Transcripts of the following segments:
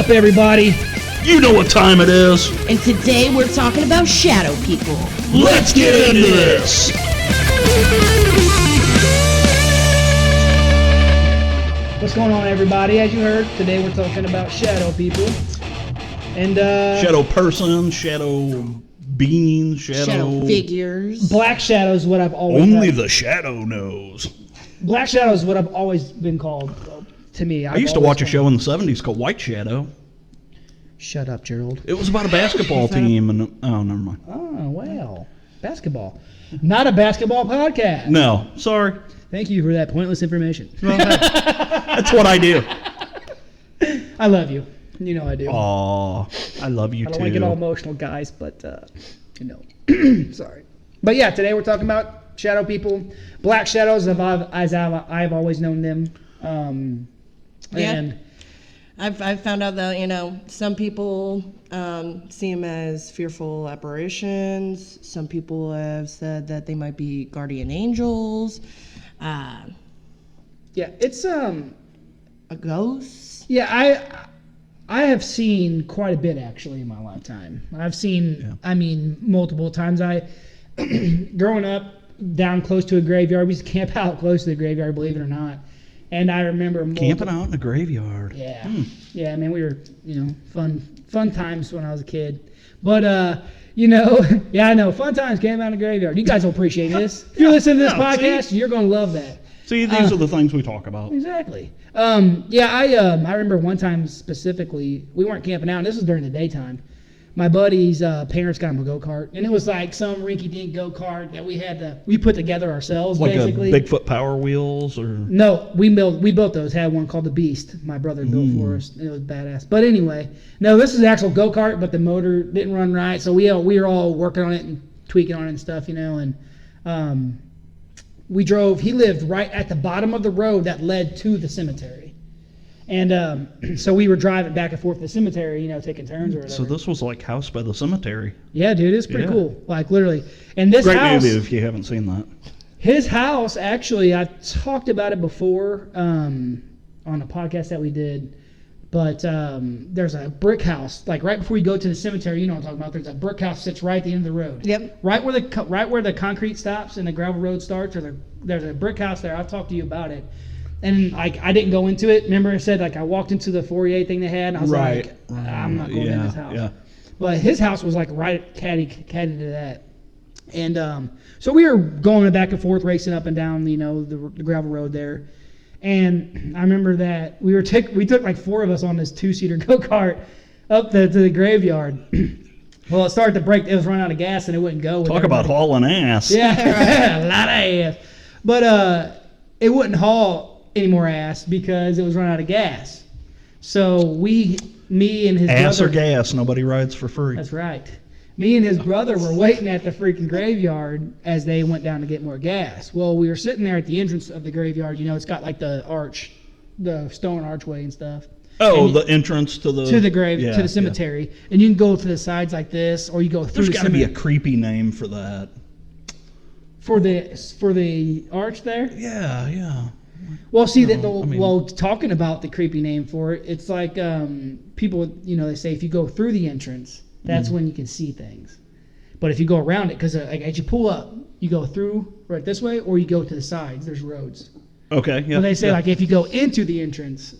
up, everybody? You know what time it is. And today we're talking about shadow people. Let's get into this. What's going on, everybody? As you heard, today we're talking about shadow people. And shadow person, shadow beings, shadow figures. Black shadow is what I've always Only the shadow knows. Black shadow is what I've always been called to me. I used to watch a show in the 70s called White Shadow. Shut up, Gerald. It was about a basketball team, and oh, never mind. Oh, well. Basketball. Not a basketball podcast. No, sorry. Thank you for that pointless information. That's what I do. I love you. You know I do. Aw, I love you too. I don't want to get all emotional, guys, but, sorry. But yeah, today we're talking about shadow people. Black shadows, as I've always known them. And I've found out that, some people see them as fearful apparitions. Some people have said that they might be guardian angels. It's a ghost. Yeah, I have seen quite a bit, actually, in my lifetime. I've seen, multiple times. Growing up down close to a graveyard, we used to camp out close to the graveyard, believe it or not. And I remember camping out in the graveyard. Yeah. Yeah, man, we were, fun times when I was a kid. But, yeah, I know, fun times camping out in the graveyard. You guys will appreciate this. If you're listening to this podcast, you're going to love that. See, these are the things we talk about. Exactly. I remember one time specifically, we weren't camping out, and this was during the daytime. My buddy's parents got him a go-kart, and it was like some rinky-dink go-kart that we put together ourselves, like basically. Like a Bigfoot Power Wheels? Or No, we built those. Had one called the Beast. My brother built for us. It was badass. But anyway, no, this is an actual go-kart, but the motor didn't run right, so we were all working on it and tweaking on it and stuff, and we drove. He lived right at the bottom of the road that led to the cemetery. And so we were driving back and forth to the cemetery, taking turns or whatever. So this was like House by the Cemetery. Yeah, dude, it's pretty cool. Like, literally. And this Great house... movie if you haven't seen that. His house, actually, I talked about it before on a podcast that we did. But there's a brick house. Like, right before you go to the cemetery, you know what I'm talking about. There's a brick house that sits right at the end of the road. Yep. Right where the concrete stops and the gravel road starts, there's a brick house there. I've talked to you about it. And I didn't go into it. Remember I said I walked into the foyer thing they had and I was I'm not going in this house. Yeah. But his house was like right caddy to that. And so we were going back and forth, racing up and down, the gravel road there. And I remember that we took like four of us on this 2-seater go-kart up to the graveyard. Well, it started to break. It was running out of gas and it wouldn't go. Talk about hauling ass. Yeah, a lot of ass. But it wouldn't haul any more ass because it was running out of gas. So me and his brother... Ass or gas, nobody rides for free. That's right. Me and his brother were waiting at the freaking graveyard as they went down to get more gas. Well, we were sitting there at the entrance of the graveyard. It's got like the arch, the stone archway and stuff. Oh, the entrance to the cemetery. Yeah. And you can go to the sides like this, or you go through the cemetery. There's got to be a creepy name for that. For the arch there? Yeah. Well, see, talking about the creepy name for it, it's like people, they say if you go through the entrance, that's when you can see things. But if you go around it, because as you pull up, you go through right this way, or you go to the sides. There's roads. Okay, yeah. But they say, if you go into the entrance,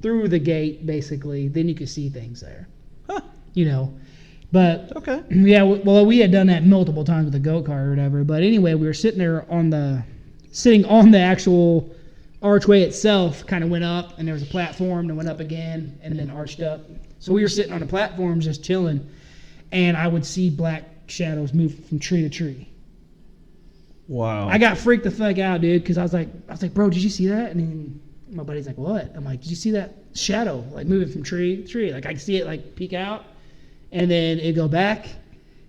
through the gate, basically, then you can see things there. Huh. But, okay. Yeah, well, we had done that multiple times with the go-kart or whatever. But anyway, we were sitting there sitting on the actual archway itself, kind of went up, and there was a platform that went up again and then arched up. So we were sitting on the platforms just chilling, and I would see black shadows move from tree to tree. Wow. I got freaked the fuck out, dude, because I was like, bro, did you see that? And then my buddy's like, what? I'm like, did you see that shadow like moving from tree to tree? Like I could see it like peek out, and then it'd go back,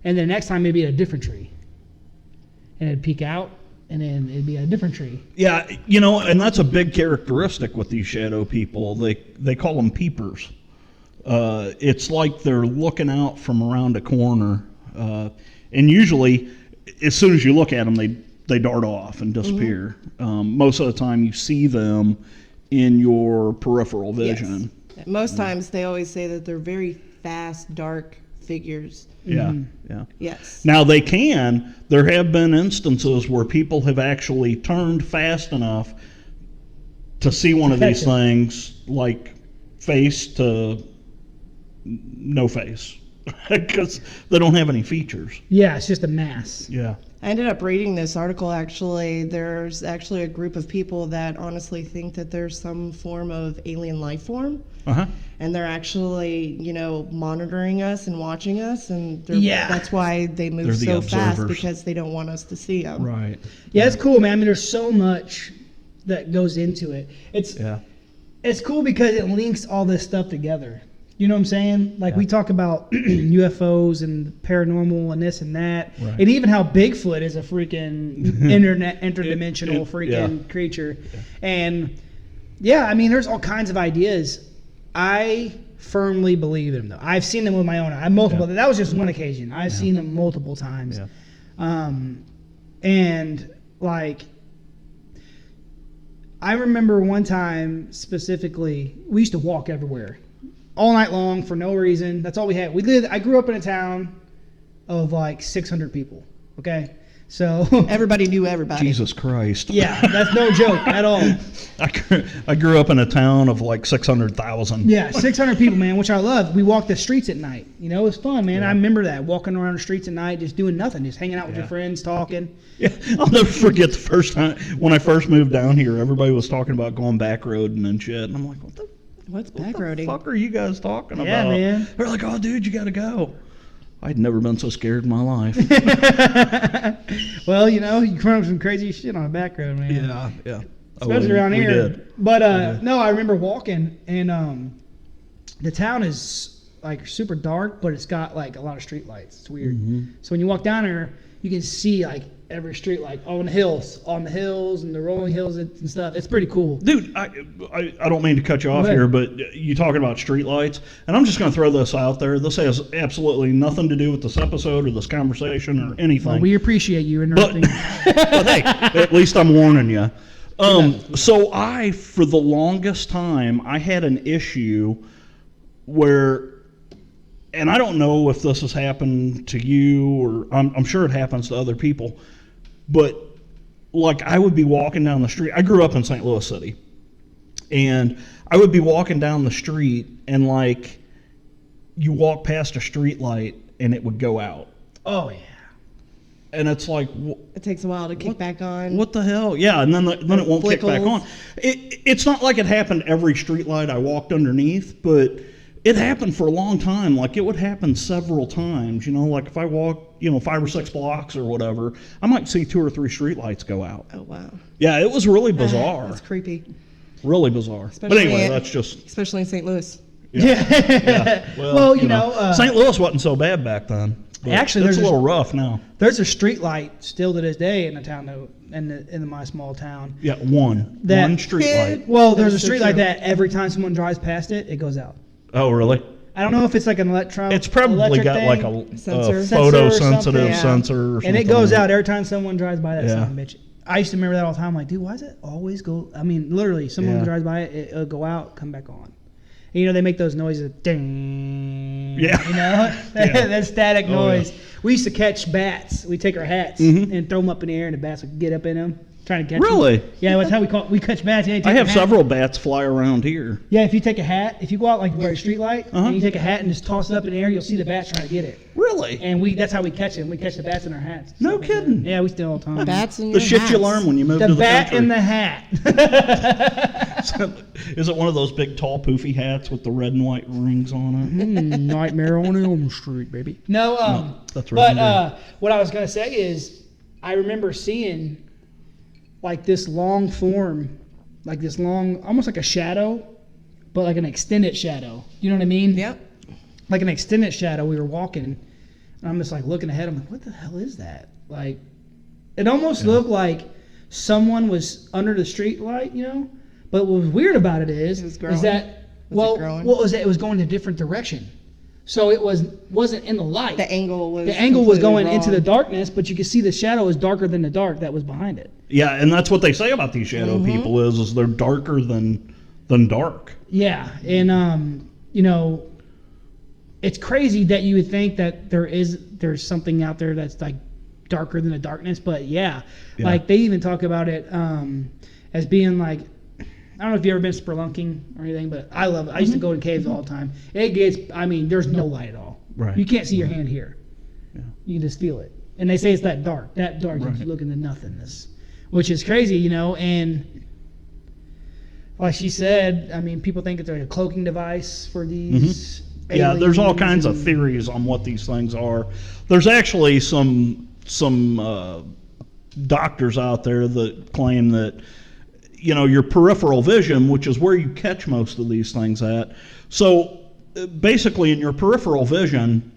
and then next time it'd be at a different tree, and it'd peek out, and then it'd be a different tree. Yeah, and that's a big characteristic with these shadow people. They call them peepers. It's like they're looking out from around a corner, and usually, as soon as you look at them, they dart off and disappear. Most of the time, you see them in your peripheral vision. Yes. Most times they always say that they're very fast, dark figures. Yeah, Mm-hmm. yeah. Yes. Now there have been instances where people have actually turned fast enough to see one of these catch 'em. things, like face to no face, because they don't have any features. Yeah, it's just a mass. Yeah. I ended up reading this article, actually. There's actually a group of people that honestly think that there's some form of alien life form. Uh-huh. And they're actually, monitoring us and watching us. And Yeah. that's why they move They're the so fast, observers. because they don't want us to see them. Right. Yeah, it's cool, man. I mean, there's so much that goes into it. Yeah. It's cool because it links all this stuff together. You know what I'm saying? Like we talk about UFOs and paranormal and this and that, Right. and even how Bigfoot is a freaking interdimensional freaking creature. Yeah. And yeah, I mean, there's all kinds of ideas. I firmly believe in them, though. I've seen them with my own eye. Multiple. That was just one occasion. I've seen them multiple times. Yeah. And like, I remember one time specifically, we used to walk everywhere, all night long for no reason. That's all we had. I grew up in a town of like 600 people. Okay, so Everybody knew everybody. Jesus Christ. yeah, that's no joke at all. I grew up in a town of like 600,000. Yeah, 600 people, man, which I love. We walked the streets at night. It was fun, man. Yeah. I remember that, walking around the streets at night, just doing nothing, just hanging out with your friends, talking. Yeah, I'll never forget the first time when I first moved down here. Everybody was talking about going back roading and shit, and I'm like, What's what the backroading? fuck are you guys talking Yeah, about? man. They're like, oh, dude, you gotta go. I'd never been so scared in my life. Well, you come up with some crazy shit on a back road, man. yeah. Especially around we here. did. But no, I remember walking, and the town is like super dark, but it's got like a lot of street lights. It's weird. Mm-hmm. So when you walk down there, you can see like every street light on the hills and the rolling hills and stuff. It's pretty cool. Dude, I don't mean to cut you off ahead. here, but you talking about streetlights, and I'm just going to throw this out there. This has absolutely nothing to do with this episode or this conversation or anything. Well, we appreciate you but, interrupting. but hey, at least I'm warning you. So for the longest time, I had an issue where, and I don't know if this has happened to you, or I'm sure it happens to other people, but like I would be walking down the street. I grew up in St. Louis City, and I would be walking down the street, and like you walk past a street light and it would go out. Oh yeah. And it's like, It takes a while to kick back on. what the hell? Yeah, and then it won't kick back flickles. on. It's not like it happened every street light I walked underneath, but it happened for a long time. Like it would happen several times. Like if I walk, 5 or 6 blocks or whatever, I might see 2 or 3 street lights go out. Oh, wow. Yeah, it was really bizarre. That's creepy. Really bizarre. But Especially anyway, in- that's just. Especially in St. Louis. Yeah. Well, St. Louis wasn't so bad back then. But Actually, it's a there's little rough now. There's a street light still to this day in the town, though, in my small town. Yeah, one street light. Well, That there's a is so street light true. that every time someone drives past it, it goes out. Oh, really? I don't know if it's like an It's probably electric got thing, like a Sensor. photosensitive something. Yeah. sensor or something. and it goes like out every time someone drives by that Yeah. son of a bitch. I used to remember that all the time. Like, dude, why does it always go? I mean, literally, someone Yeah. drives by it, it'll go out, come back on. And, they make those noises, ding. Yeah. Yeah. That static Oh, noise. yeah. We used to catch bats. We take our hats Mhm. and throw them up in the air, and the bats would get up in them, trying to catch Really? them. Yeah, that's how we catch bats. Yeah, you take I your have hat. several bats fly around here. Yeah, if you take a hat, if you go out like where a street light, Uh-huh. and you take a hat and just toss it up in the air, you'll see the bats trying to get it. Really? And that's how we catch them. We catch the bats in our hats. No kidding. Yeah, we steal all the time. Bats in The your shit you hats. learn when you move The to the bat country. in the hat. Is it one of those big, tall, poofy hats with the red and white rings on it? Nightmare on Elm Street, baby. No, that's but right. what I was gonna say is, I remember seeing like this long form, like this long, almost like a shadow, but like an extended shadow. You know what I mean? Yep. Like an extended shadow. We were walking, and I'm just like looking ahead. I'm like, what the hell is that? Like, it almost looked like someone was under the street light, But what was weird about it It was is growing? that Was it growing? what was it? It was going in a different direction, so it wasn't in the light. The angle was was going completely into the wrong. darkness, but you could see the shadow is darker than the dark that was behind it. Yeah, and that's what they say about these shadow people is they're darker than than dark. Yeah, and it's crazy that you would think that there's something out there that's like darker than the darkness, but like they even talk about it as being like, I don't know if you've ever been spelunking or anything, but I love it. I used to go in caves all the time. There's no light at all. Right. You can't see your hand here. Yeah. You can just feel it. And they say it's that dark. That dark, Right. you look into nothingness, which is crazy, and like she said, people think it's like a cloaking device for these. Yeah, there's all aliens kinds of and- theories on what these things are. There's actually some doctors out there that claim that your peripheral vision, which is where you catch most of these things at. So basically, in your peripheral vision,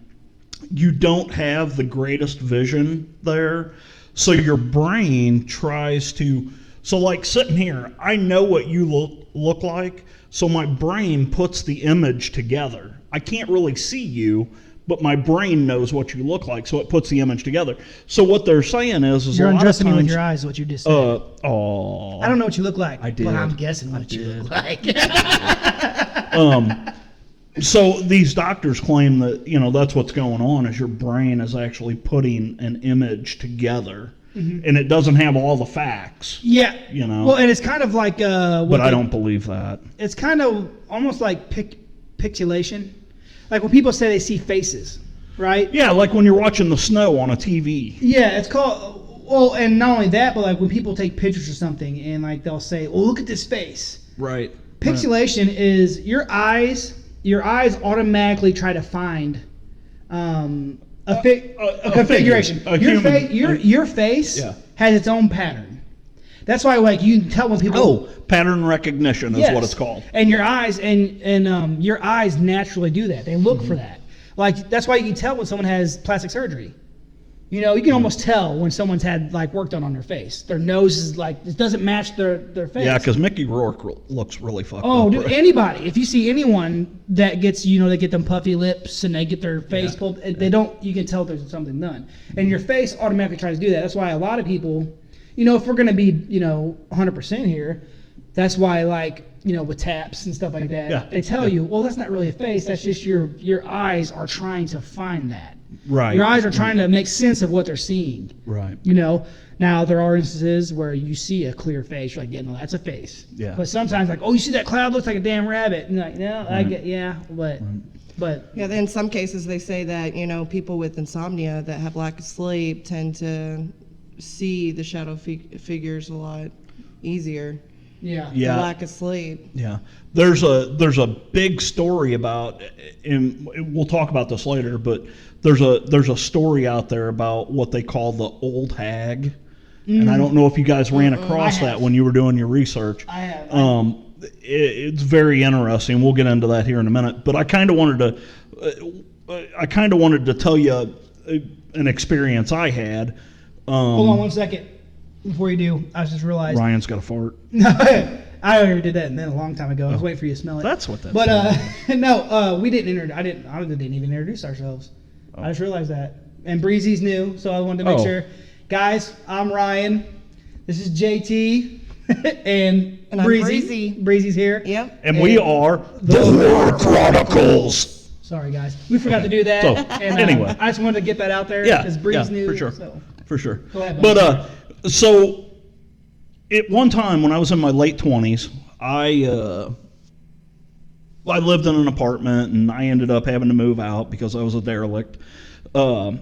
you don't have the greatest vision there. So your brain tries to. So like sitting here, I know what you look like. So my brain puts the image together. I can't really see you, but my brain knows what you look like, so it puts the image together. So what they're saying is You're a lot of undressing me with times, your eyes, what you just said. oh, I don't know what you look like, I did. but I'm guessing what you look like. So these doctors claim that that's what's going on, is your brain is actually putting an image together, and it doesn't have all the facts. Yeah. Well, and it's kind of like But I don't believe that. It's kind of almost like pixelation. Like when people say they see faces, right? Yeah, like when you're watching the snow on a TV. Yeah, it's called. Well, and not only that, but like when people take pictures or something, and like they'll say, "Well, look at this face." Right. Pixelation is your eyes. Your eyes automatically try to find a configuration. A Your human. your face Yeah. has its own pattern. That's why, like, you can tell when people. Oh, pattern recognition is Yes. what it's called. And your eyes and your eyes naturally do that. They look for that. Like that's why you can tell when someone has plastic surgery. You can almost tell when someone's had like work done on their face. Their nose is like it doesn't match their face. Yeah, because Mickey Rourke looks really fucked up. Oh, dude! right? Anybody, if you see anyone that gets, they get them puffy lips and they get their face pulled, they don't. You can tell there's something done, and your face automatically tries to do that. That's why a lot of people, if we're gonna be, 100% here, that's why like, with taps and stuff like that, they tell you, well, that's not really a face. That's just your eyes are trying to find that. Right. Your eyes are trying to make sense of what they're seeing. Right. Now there are instances where you see a clear face. You're like, yeah, no, that's a face. Yeah. But sometimes like, oh, you see that cloud looks like a damn rabbit. And you're like, no, I get, but Yeah, in some cases they say that, people with insomnia that have lack of sleep tend to see the shadow figures a lot easier. yeah. Yeah. The lack of sleep. Yeah, there's a big story about, and we'll talk about this later, but there's a story out there about what they call the old hag, and I don't know if you guys ran across I that have. when you were doing your research. I have. It's very interesting. We'll get into that here in a minute, but I kind of wanted to tell you an experience I had. Hold on 1 second before you do. I just realized. Ryan's got a fart. I already did that and then a long time ago. I was waiting for you to smell it. That's what that. But no, we didn't. I didn't even introduce ourselves. I just realized that. And Breezy's new, so I wanted to make sure. Guys, I'm Ryan. This is JT, and I'm Breezy. Breezy's here. Yep. And we are the Lure Chronicles. Sorry, guys. We forgot to do that. So, and, anyway. I just wanted to get that out there Yeah, because Breezy's new. for sure. So. For sure. Go ahead, But so at one time when I was in my late 20s, I lived in an apartment and I ended up having to move out because I was a derelict. I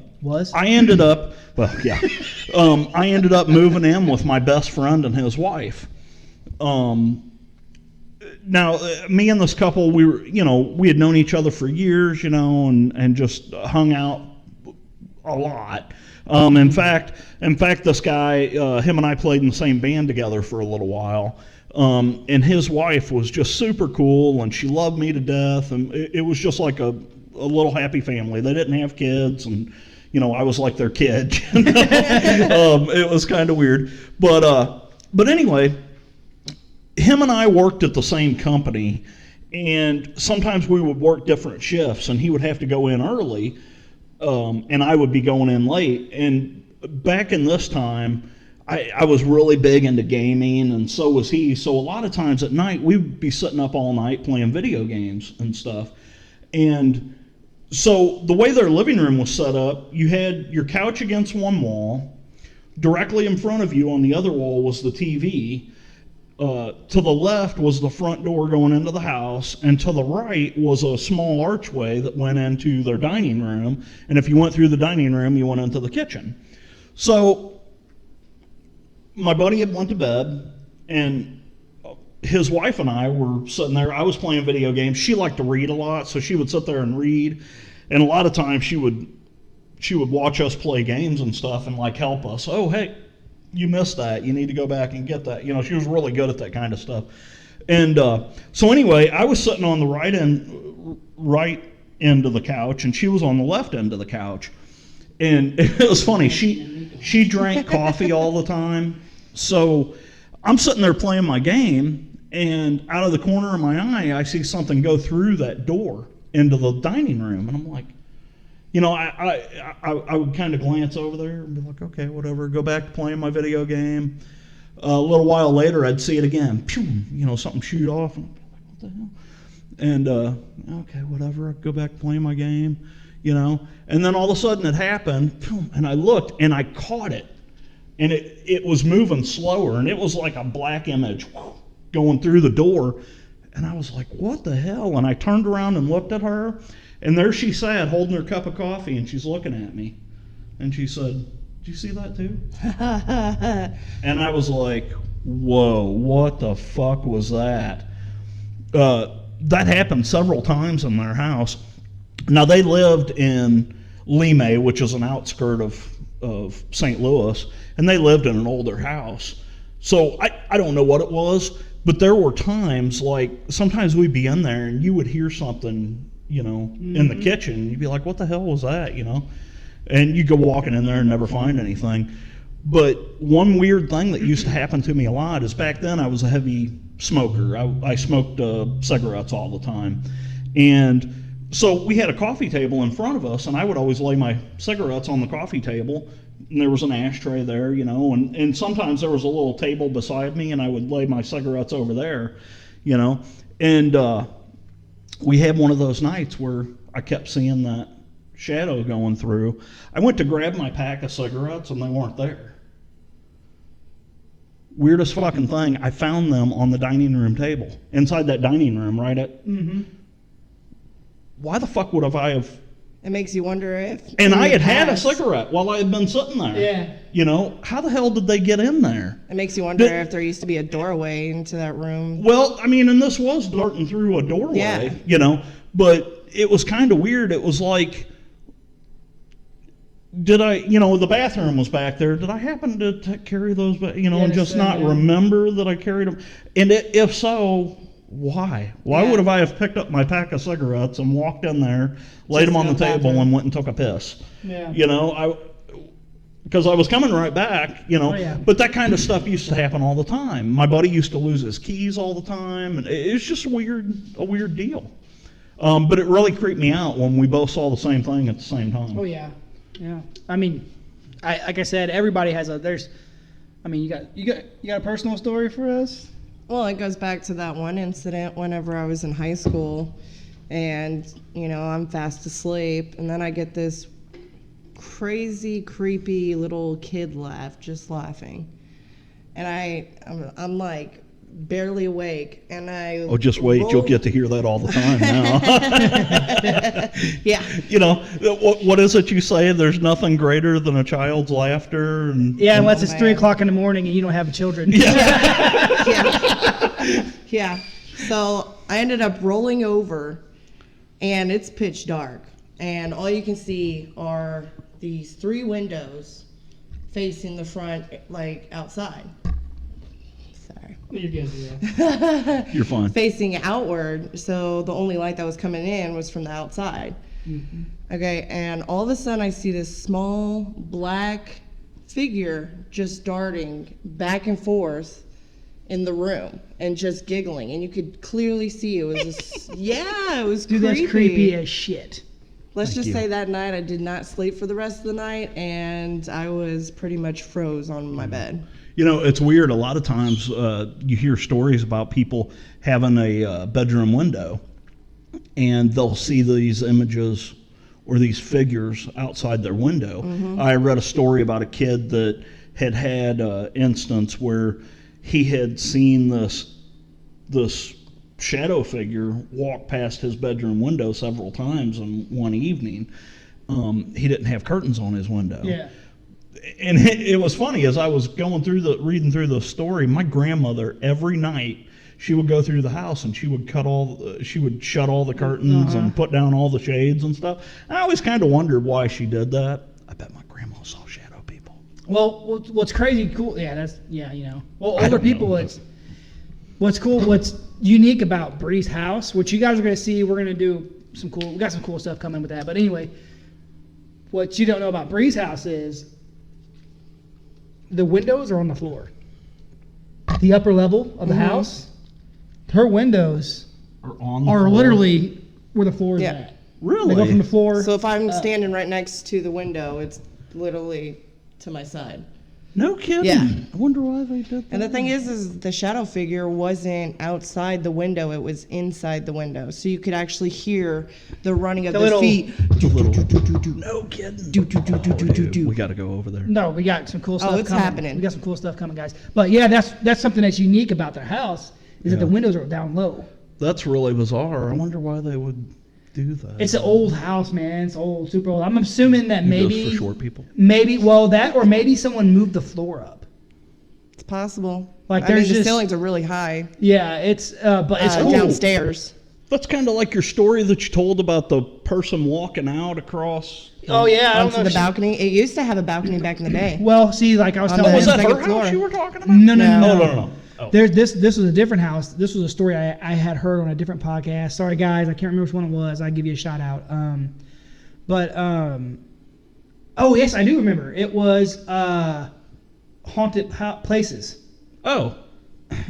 ended up, I ended up moving in with my best friend and his wife. Now, me and this couple, we had known each other for years, and just hung out a lot. In fact, this guy, him and I played in the same band together for a little while. And his wife was just super cool, and she loved me to death, and it was just like a little happy family. They didn't have kids, and I was like their kid. It was kind of weird, but anyway, him and I worked at the same company, and sometimes we would work different shifts, and he would have to go in early, and I would be going in late. And back in this time, I was really big into gaming, and so was he. So a lot of times at night, we'd be sitting up all night playing video games and stuff. And so the way their living room was set up, you had your couch against one wall. Directly in front of you on the other wall was the TV. To the left was the front door going into the house, and to the right was a small archway that went into their dining room. And if you went through the dining room, you went into the kitchen. So my buddy had went to bed, and his wife and I were sitting there. I was playing video games. She liked to read a lot, so she would sit there and read. And a lot of times she would watch us play games and stuff and like help us. Oh, hey, you missed that. You need to go back and get that. You know, she was really good at that kind of stuff. And so anyway, I was sitting on the right end of the couch, and she was on the left end of the couch. And it was funny. She drank coffee all the time. So I'm sitting there playing my game, and out of the corner of my eye, I see something go through that door into the dining room. And I'm like, you know, I would kind of glance over there and be like, okay, whatever, go back to playing my video game. A little while later, I'd see it again. Pew, you know, something shoot off. And I'd be like, what the hell? And, okay, whatever, I'd go back to playing my game, you know. And then all of a sudden it happened, and I looked, and I caught it. And it was moving slower, and it was like a black image going through the door. And I was like, what the hell? And I turned around and looked at her, and there she sat holding her cup of coffee, and she's looking at me. And she said, "Did you see that too?" And I was like, whoa, what the fuck was that? That happened several times in their house. Now, they lived in Lime, which is an outskirt of St. Louis, and they lived in an older house. So I don't know what it was, but there were times, like, sometimes we'd be in there and you would hear something, you know, in the kitchen. You'd be like, what the hell was that, you know? And you go walking in there and never find anything. But one weird thing that used to happen to me a lot is back then I was a heavy smoker. I smoked cigarettes all the time. And so we had a coffee table in front of us, and I would always lay my cigarettes on the coffee table, and there was an ashtray there, you know, and sometimes there was a little table beside me, and I would lay my cigarettes over there, you know. And we had one of those nights where I kept seeing that shadow going through. I went to grab my pack of cigarettes, and they weren't there. Weirdest fucking thing, I found them on the dining room table, inside that dining room, right at... Why the fuck would I have... It makes you wonder if... And I had a cigarette while I had been sitting there. Yeah. You know, how the hell did they get in there? It makes you wonder if there used to be a doorway into that room. Well, I mean, and this was darting through a doorway, you know, but it was kind of weird. It was like, did I, you know, the bathroom was back there. Did I happen to carry those, you know, and just not remember that I carried them? And if so... Why? Why would I have picked up my pack of cigarettes and walked in there, laid them on the table, and went and took a piss? Yeah. You know, because I was coming right back, you know. Oh, yeah. But that kind of stuff used to happen all the time. My buddy used to lose his keys all the time, and it was just a weird deal. But it really creeped me out when we both saw the same thing at the same time. Oh yeah, yeah. I mean, like I said, everybody has you got a personal story for us? Well, it goes back to that one incident whenever I was in high school, and, you know, I'm fast asleep, and then I get this crazy, creepy little kid laugh, just laughing. And I'm like barely awake, and just wait, you'll get to hear that all the time now. Yeah. You know, what is it you say? There's nothing greater than a child's laughter. Unless it's 3 o'clock in the morning and you don't have children. Yeah. So I ended up rolling over, and it's pitch dark, and all you can see are these 3 windows facing the front, like outside. Sorry. You're good, yeah. You're fine. Facing outward, so the only light that was coming in was from the outside. Mm-hmm. Okay, and all of a sudden I see this small black figure just darting back and forth in the room and just giggling, and you could clearly see it was it was Dude, creepy. that's creepy as shit. Let's Thank just you. say that night I did not sleep for the rest of the night, and I was pretty much froze on my bed. You know, it's weird. A lot of times you hear stories about people having a bedroom window, and they'll see these images or these figures outside their window. I read a story about a kid that had an instance where he had seen this shadow figure walk past his bedroom window several times in one evening. He didn't have curtains on his window. Yeah. And it was funny, as I was reading through the story, my grandmother every night, she would go through the house and she would shut all the curtains and put down all the shades and stuff. And I always kind of wondered why she did that. I bet my grandma saw shadow people. Well, what's crazy cool? Yeah, Well, I older don't know, people, but- what's cool, what's unique about Bree's house, which you guys are gonna see. We're gonna do we got some cool stuff coming with that. But anyway, what you don't know about Bree's house is the windows are on the floor. The upper level of the house, her windows are literally where the floor is Yeah. at. Really? They go from the floor. So if I'm standing right next to the window, it's literally to my side. No kidding. Yeah. I wonder why they did that. And the thing is the shadow figure wasn't outside the window, it was inside the window. So you could actually hear the running of The the little- feet. No kidding. Do. We got to go over there. No, we got some cool stuff it's coming. happening. We got some cool stuff coming, guys. But yeah, that's something that's unique about their house is that the windows are down low. That's really bizarre. I wonder why they would do that. It's an old house, man. It's old, super old. I'm assuming that It goes maybe for short people. maybe someone moved the floor up. It's possible. Like, I mean, there's the just- ceilings are really high Yeah, but it's cool. downstairs. That's kind of like your story that you told about the person walking out across. Oh yeah, I don't know Onto the if she- balcony. It used to have a balcony back in the day. Well, see, like I was On telling the- Was that second her floor. house you were talking about? No. Oh, no. Oh. This was a different house. This was a story I had heard on a different podcast. Sorry guys, I can't remember which one it was. I'll give you a shout out. Oh yes, I do remember. It was haunted places. Oh.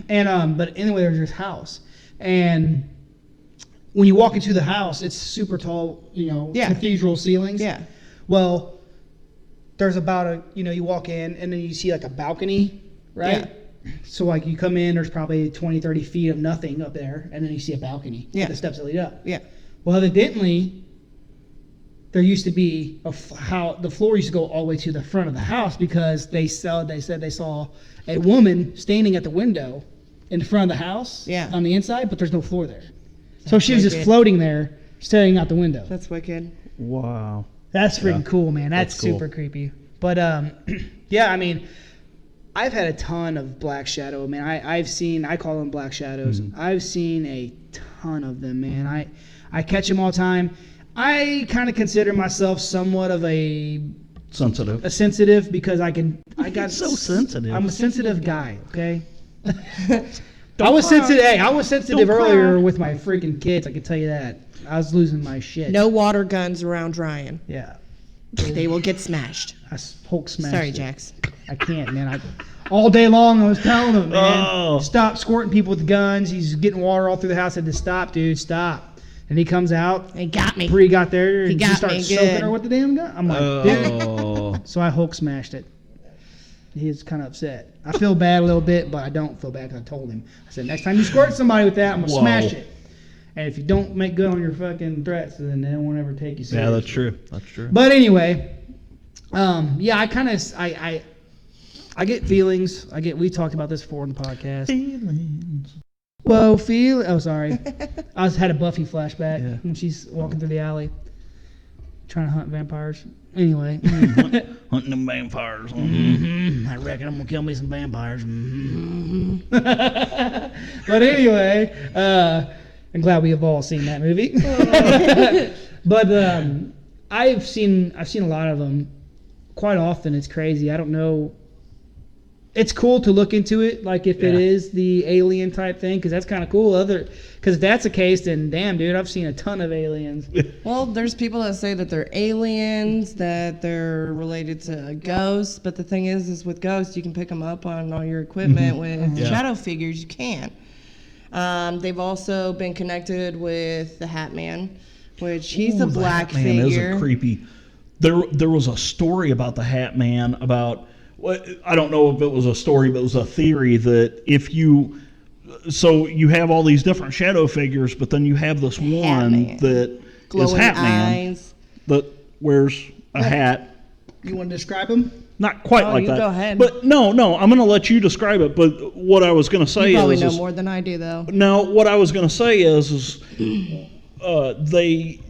And but anyway, there's this house, and when you walk into the house, it's super tall, Yeah. cathedral ceilings. Yeah. Well, there's about you walk in and then you see like a balcony, right? Yeah. So like you come in, there's probably 20, 30 feet of nothing up there, and then you see a balcony. Yeah. With the steps that lead up. Yeah. Well, evidently, there used to be how the floor used to go all the way to the front of the house because they said they saw a woman standing at the window in front of the house Yeah. on the inside, but there's no floor there. So she was just wicked. floating there, staring out the window. That's wicked. Wow. That's freaking Yeah. cool, man. That's That's cool. super creepy. But yeah, I mean, I've had a ton of black shadow, man. I call them black shadows. I've seen a ton of them, man. I catch them all the time. I kind of consider myself somewhat of a sensitive because I got So sensitive. I'm a sensitive guy, okay? Don't I was cry. sensitive. Hey, I was sensitive Don't cry. earlier with my freaking kids. I can tell you that. I was losing my shit. No water guns around Ryan. Yeah. They will get smashed. I Hulk smashed Sorry, it. Jax. I can't, man. All day long I was telling him, man, Oh. stop squirting people with guns. He's getting water all through the house. I said to stop, dude, stop. And he comes out. They got me. Bree got there and He got started me soaking good. her with the damn gun. I'm like, dude. Oh. So I Hulk smashed it. He's kind of upset. I feel bad a little bit, but I don't feel bad because I told him. I said, next time you squirt somebody with that, I'm going to Whoa. smash it. And if you don't make good on your fucking threats, then they won't ever take you seriously. Yeah, that's true. That's true. But anyway, yeah, I kind of I get feelings. We talked about this before in the podcast. Feelings. Whoa, oh sorry, I had a Buffy flashback Yeah. when she's walking through the alley, trying to hunt vampires. Anyway, Hunting them vampires. I reckon I'm gonna kill me some vampires. But anyway, I'm glad we have all seen that movie. But I've seen a lot of them quite often. It's crazy. I don't know. It's cool to look into it, like if it Yeah. is the alien type thing, because that's kind of cool. Because if that's the case, then damn, dude, I've seen a ton of aliens. Well, there's people that say that they're aliens, that they're related to ghosts. But the thing is with ghosts, you can pick them up on all your equipment. With Yeah. shadow figures, you can't. They've also been connected with the Hat Man. which he's Ooh, a black the Hat Man figure. is a creepy. There was a story about the Hat Man about. I don't know if it was a story, but it was a theory that if you. So you have all these different shadow figures, but then you have this one Man. that Glowing is Hat Man eyes. that wears a hat. You want to describe him? Not quite Oh, like you that. go ahead. But no, I'm going to let you describe it. But what I was going to say You probably is, know more than I do, though. now what I was going to say is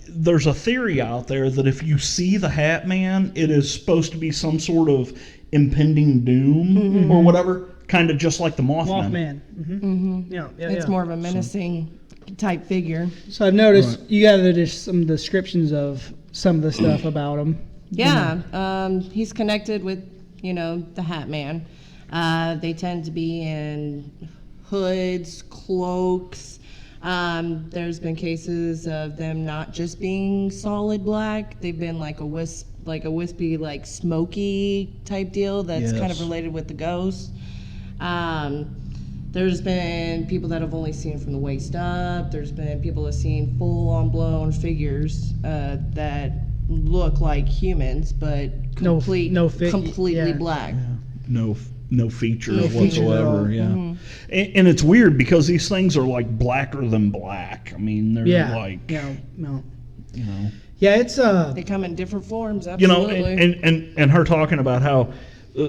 there's a theory out there that if you see the Hat Man, it is supposed to be some sort of impending doom or whatever, kind of just like the Mothman. Mothman. Mm-hmm. Yeah, It's more of a menacing type figure. So I've noticed you got just some descriptions of some of the stuff about him. Yeah, he's connected with, the Hat Man. They tend to be in hoods, cloaks. There's been cases of them not just being solid black. They've been like a wispy, like smoky type deal that's kind of Yes. related with the ghost. There's been people that have only seen from the waist up. There's been people that have seen full-on blown figures that look like humans, but completely yeah. black. No features No features at whatsoever. all. Yeah, and it's weird because these things are like blacker than black. I mean, they're like no. Yeah, it's They come in different forms, you know, absolutely. and her talking about how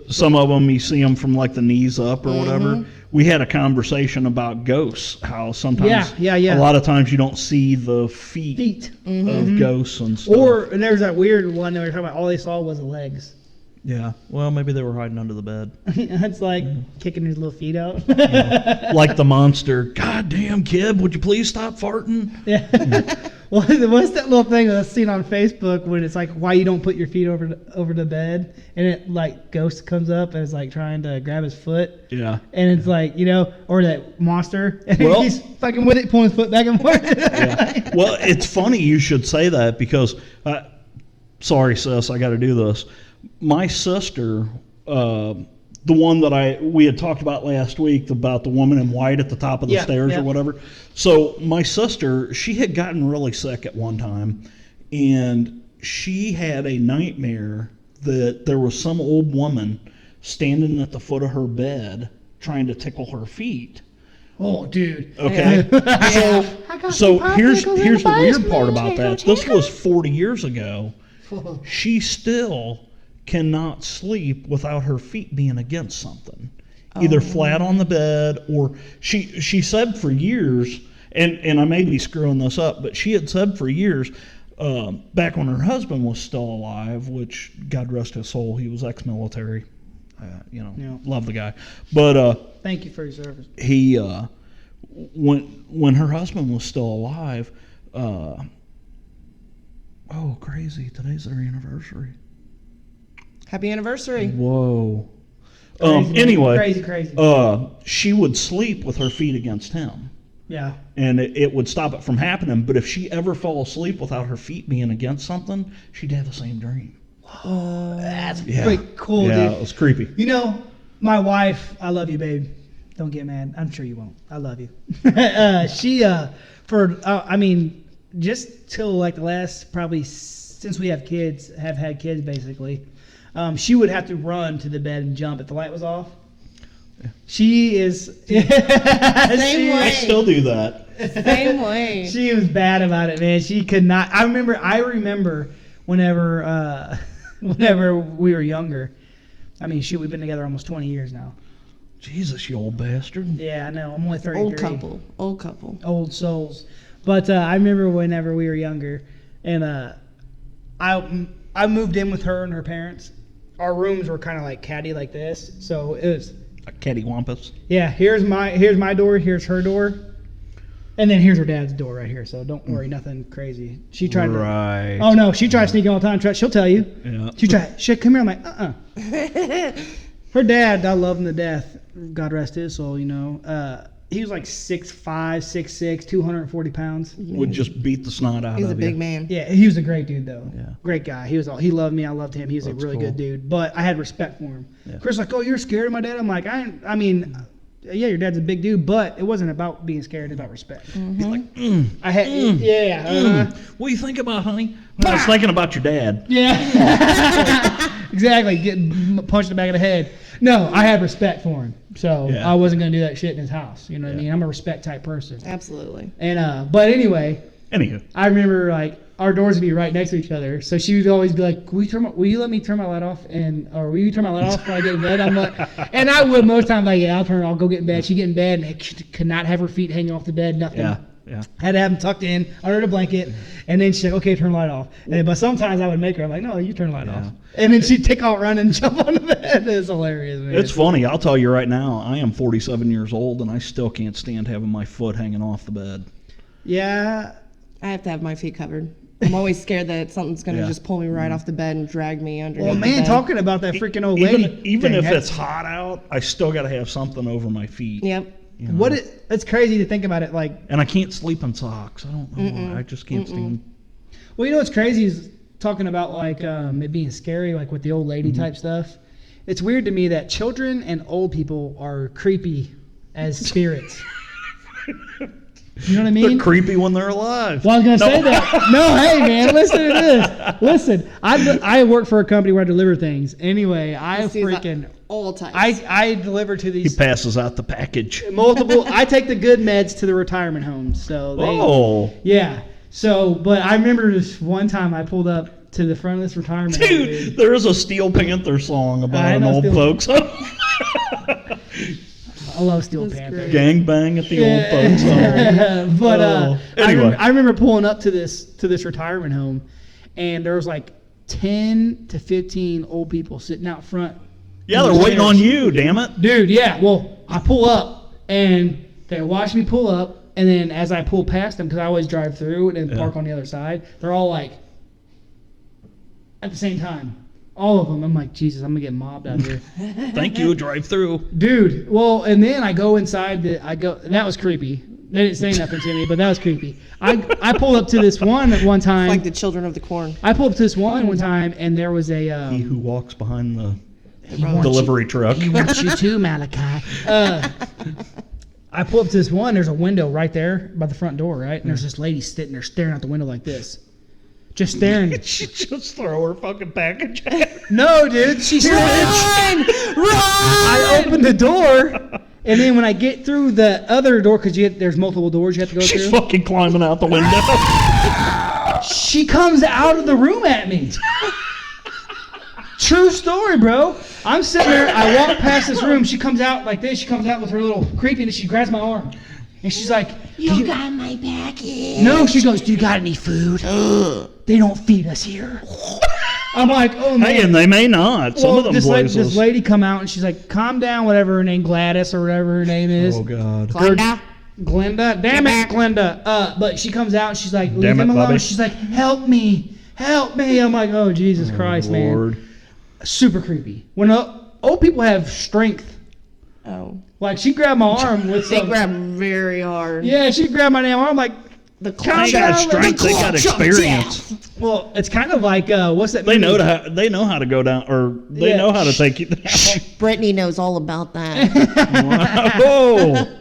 some of them you see them from like the knees up or whatever. We had a conversation about ghosts, how sometimes a lot of times you don't see the feet. Of ghosts and stuff. And there's that weird one that we were talking about. All they saw was the legs. Yeah. Well, maybe they were hiding under the bed. It's like kicking his little feet out. Like the monster. God damn, kid, would you please stop farting? Yeah. Well, what's that little thing that's seen on Facebook when it's like why you don't put your feet over the bed, and it like ghost comes up and is like trying to grab his foot. Yeah. And it's like or that monster, and Well- he's fucking with it, pulling his foot back and forth. Yeah. Well, it's funny you should say that because, sorry, sis, I got to do this. My sister, the one that we had talked about last week about the woman in white at the top of the stairs or whatever. So my sister, she had gotten really sick at one time, and she had a nightmare that there was some old woman standing at the foot of her bed trying to tickle her feet. Oh, dude. Okay. So here's the weird part about that. This was 40 years ago. She still cannot sleep without her feet being against something, either flat on the bed or she said for years, and I may be screwing this up, but she had said for years, back when her husband was still alive, which God rest his soul, he was ex-military, love the guy, but Thank you for your service. he when her husband was still alive, oh crazy, today's their anniversary. Happy anniversary. Whoa. Crazy, Anyway, crazy. she would sleep with her feet against him, Yeah. and it would stop it from happening. But if she ever fell asleep without her feet being against something, she'd have the same dream. That's pretty cool, Yeah, dude. it was creepy. My wife, I love you, babe. Don't get mad. I'm sure you won't. I love you. She, just till like the last, probably since we have had kids basically, she would have to run to the bed and jump if the light was off. She is. Same way. I still do that. Same way. She was bad about it, man. She could not. I remember whenever we were younger. I mean, shoot, we've been together almost 20 years now. Jesus, you old bastard. Yeah, I know. I'm only 33. Old couple. Old souls. But I remember whenever we were younger, and I moved in with her and her parents. Our rooms were kind of like caddy like this, so it was. A cattywampus. Yeah, here's my door, here's her door, and then here's her dad's door right here. So don't worry, nothing crazy. She tried Right. to. Oh no, she tried to sneak in all the time. She'll tell you. Yeah. She tried. She come here. I'm like, Her dad, I love him to death. God rest his soul. He was like 6'5", 6'6", 240 pounds. Would just beat the snot out He's of a big you. man. Yeah, he was a great dude though. Yeah. Great guy. He loved me. I loved him. He was a really good dude. But I had respect for him. Yeah. Chris like, oh, you're scared of my dad? I'm like, yeah, your dad's a big dude, but it wasn't about being scared, it's about respect. He's like, I had, yeah. what do you think about, honey? I was thinking about your dad. Yeah. Exactly. Getting punched in the back of the head. No, I had respect for him. So Yeah. I wasn't going to do that shit in his house. You know what I mean? I'm a respect type person. Absolutely. And, but anyway, Anywho. I remember like our doors would be right next to each other. So she would always be like, will you let me turn my light off? Or will you turn my light off when I get in bed? I'm like, and I would most times like, yeah, I'll go get in bed. She'd get in bed and could not have her feet hanging off the bed, nothing. Yeah. Yeah. Had to have them tucked in under the blanket, and then she's like, "Okay, turn the light off." But sometimes I would make her. I'm like, "No, you turn the light off." And then she'd take off running and jump on the bed. It's hilarious, man. It's funny. I'll tell you right now. I am 47 years old, and I still can't stand having my foot hanging off the bed. Yeah. I have to have my feet covered. I'm always scared that something's going to just pull me right off the bed and drag me under. Well, man, talking about that freaking old lady. Even thing, if it's hot out, I still got to have something over my feet. Yep. You know? It's crazy to think about it. Like, and I can't sleep in socks. I don't know why. I just can't stand. well, you know what's crazy is talking about like it being scary, like with the old lady type stuff. It's weird to me that children and old people are creepy as spirits. You know what I mean? They're creepy when they're alive. Well, I was going to say that. No, hey, man, listen to this. Listen, I work for a company where I deliver things. Anyway, all types. I deliver to He these passes out the package. multiple. I take the good meds to the retirement homes. So yeah. So, but I remember this one time I pulled up to the front of this retirement home. Dude, there is a Steel Panther song about an old folks home. I love Steel That's Panther. great. Gang bang at the old folks home. But Anyway. I remember pulling up to this retirement home, and there was like 10 to 15 old people sitting out front. Yeah, they're waiting on you, damn it. Dude, yeah. Well, I pull up, and they watch me pull up, and then as I pull past them, because I always drive through and then park on the other side, they're all like, at the same time. All of them. I'm like, Jesus, I'm going to get mobbed out here. Thank you, drive through. Dude, well, and then I go inside. That was creepy. They didn't say nothing to me, but that was creepy. I pulled up to this one at one time. It's like the children of the corn. I pulled up to this one time, and there was a... He who walks behind the wants delivery truck. He wants you too, Malachi. I pull up to this one. There's a window right there by the front door, right? And there's this lady sitting there staring out the window like this. Just staring. She just throw her fucking package at her. No, dude. She's Run! I opened the door, and then when I get through the other door, because there's multiple doors you have to go She's through. fucking climbing out the window. She comes out of the room at me. True story, bro. I'm sitting there. I walk past this room. She comes out like this. She comes out with her little creepiness. She grabs my arm. And she's like, You got my package. No, she goes, do you got any food? They don't feed us here. I'm like, oh, man. Hey, and they may not. Some of them places. This lady come out, and she's like, calm down, whatever her name, Gladys or whatever her name is. Oh, God. Glenda? Damn it, Glenda. But she comes out, and she's like, leave him alone. Bobby. She's like, help me. I'm like, oh, Jesus Christ, Lord. man. Super creepy. When old people have strength, Oh. like she grabbed my arm with They some... grab very hard. Yeah, she grabbed my damn arm like... The They claw got strength. They got experience. Well, it's kind of like, what's that They movie? know how to go down, or they Yeah. know how to take you down. Brittany knows all about that. Oh,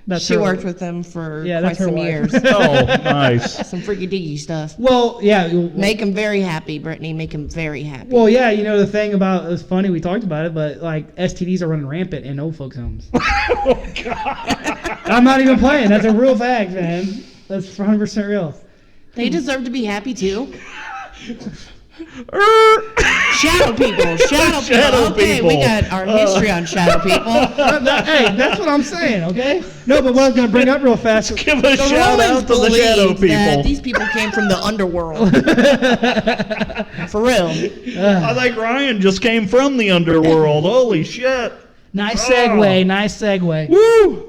That's She her- worked with them for Yeah, quite that's her some wife. years. oh, nice. Some freaky diggy stuff. Well, yeah. Make him very happy, Brittany. Make him very happy. Well, yeah, you know, the thing about it's funny, we talked about it, but like STDs are running rampant in old folks' homes. Oh, God. I'm not even playing. That's a real fact, man. That's 100% real. They deserve to be happy too. Er. Shadow people. Shadow Shadow people. Okay, people. we got our history on shadow people. Hey, that's what I'm saying, okay? No, but what I was going to bring up real fast. Give a shout out to the shadow Believe that people. these people came from the underworld. For real. I think Ryan just came from the underworld. Holy shit. Nice segue, nice segue. Woo!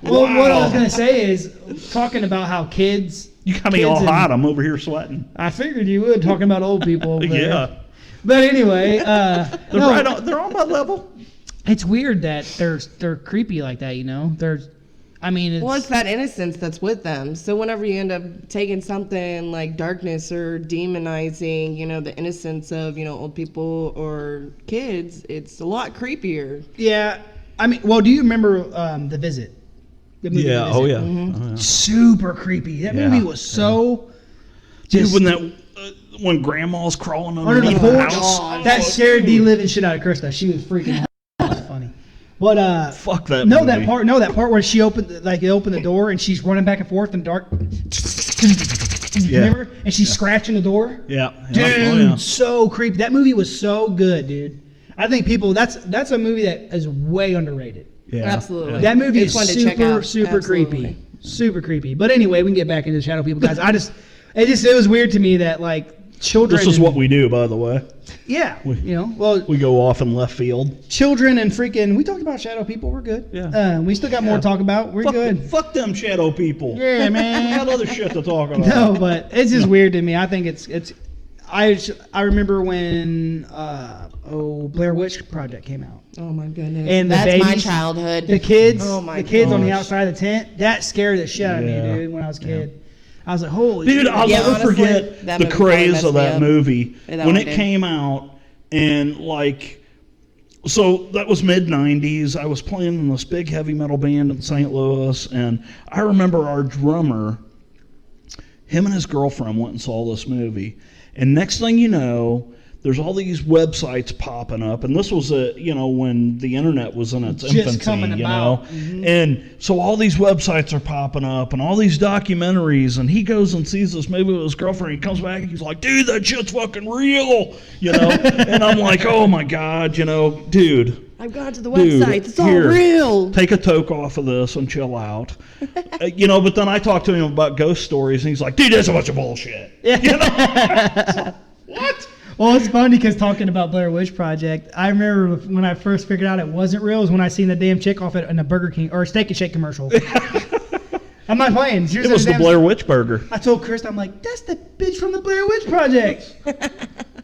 Well, what I was going to say is, talking about how kids... You got me kids all and- hot. I'm over here sweating. I figured you would, talking about old people. Over there. Yeah. But anyway, They're on my level. it's weird that they're creepy like that, you know? Well, it's that innocence that's with them. So whenever you end up taking something like darkness or demonizing, you know, the innocence of, you know, old people or kids, it's a lot creepier. Yeah, I mean, well, do you remember The Visit? The movie Yeah. The Visit? Oh yeah. Mm-hmm. Oh, yeah. Super creepy. That Yeah, movie was so. Dude, Just, when Grandma's crawling under underneath the the porch, house, that scared the living shit out of Krista. She was freaking out. That was funny. But fuck that. no, movie. that part where she opened the door and she's running back and forth in the dark. Yeah. Remember? And she's scratching the door. Yeah. Dude, Oh, yeah. so creepy. That movie was so good, dude. I think that's a movie that is way underrated. Yeah. Absolutely. That movie It's is one to check super, out. super Absolutely. creepy. Super creepy. But anyway, we can get back into Shadow People, guys. It was weird to me that like children. This is what we do, by the way. Yeah. Well, We go off in left field. children and freaking. We talked about Shadow People. We're good. Yeah. We still got more to talk about. We're good. Fuck them shadow people. Yeah, man. We got other shit to talk about. No, but it's just weird to me. I think it's. I remember when Blair Witch Project came out. Oh my goodness. And the That's my babies- childhood. The kids, Oh my the kids on the gosh. outside of the tent, that scared the shit out of me, Yeah. dude. When I was a kid, I was like, "Holy Dude, shit!" I'll Yeah, never honestly, forget that the movie probably craze messed of me that up. movie Yeah, that when one it did. came out, and like, so that was mid '90s. I was playing in this big heavy metal band in St. Louis, and I remember our drummer, him and his girlfriend went and saw this movie, and next thing you know, there's all these websites popping up, and this was when the internet was in its Just infancy, coming about. and so all these websites are popping up, and all these documentaries, and he goes and sees this movie with his girlfriend, and he comes back, and he's like, "Dude, that shit's fucking real," and I'm like, "Oh my god, dude." I've gone to the Dude, website. It's all here, real. Take a toke off of this and chill out. But then I talked to him about ghost stories, and he's like, "Dude, that's a bunch of bullshit." What? Well, it's funny because talking about Blair Witch Project, I remember when I first figured out it wasn't real was when I seen the damn chick off in a Burger King or a Steak and Shake commercial. I'm not playing. It was the Blair Witch Burger. I told Chris, I'm like, "That's the bitch from the Blair Witch Project."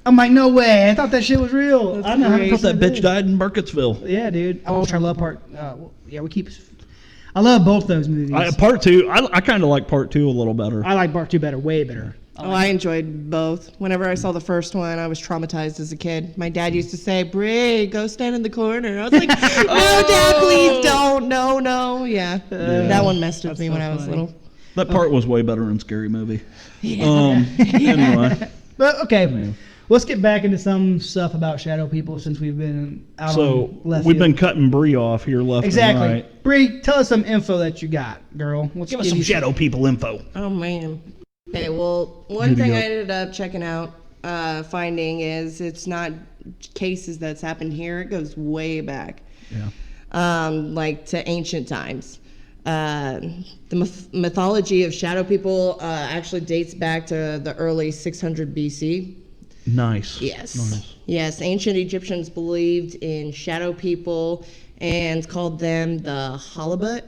I'm like, "No way! I thought that shit was real." I know. I thought that bitch died in Burkittsville. Yeah, dude. I love part. I love both those movies. Part two, I kind of like part two a little better. I like part two better, way better. Oh, I enjoyed both. Whenever I saw the first one, I was traumatized as a kid. My dad used to say, "Bree, go stand in the corner." I was like, "No, Dad, please don't. No." Yeah. That one messed with me so when I was funny. little. That part was way better in Scary Movie. Yeah. Anyway, But okay, let's get back into some stuff about Shadow People since we've been out so on left we've field. been cutting Bree off here left Exactly. and right. Bree, tell us some info that you got, girl. Let's Give us give some you shadow people info. Oh, man. Okay, well, one Here we thing go. I ended up checking out, finding is it's not cases that's happened here. It goes way back. Yeah. Like to ancient times. The mythology of shadow people actually dates back to the early 600 BC. Nice. Yes. Nice. Yes, ancient Egyptians believed in shadow people and called them the halibut.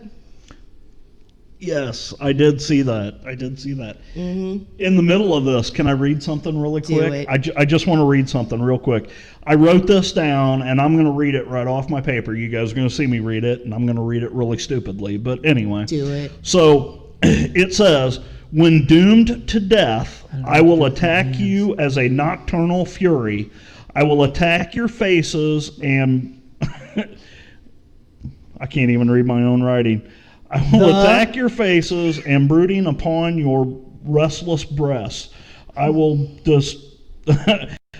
Yes, I did see that. Mm-hmm. In the middle of this, can I read something really Do quick? it. I just want to read something real quick. I wrote this down, and I'm going to read it right off my paper. You guys are going to see me read it, and I'm going to read it really stupidly. But anyway. Do it. So it says, "When doomed to death, I will attack you as a nocturnal fury. I will attack your faces and..." I can't even read my own writing. "I will attack your faces and brooding upon your restless breasts. I will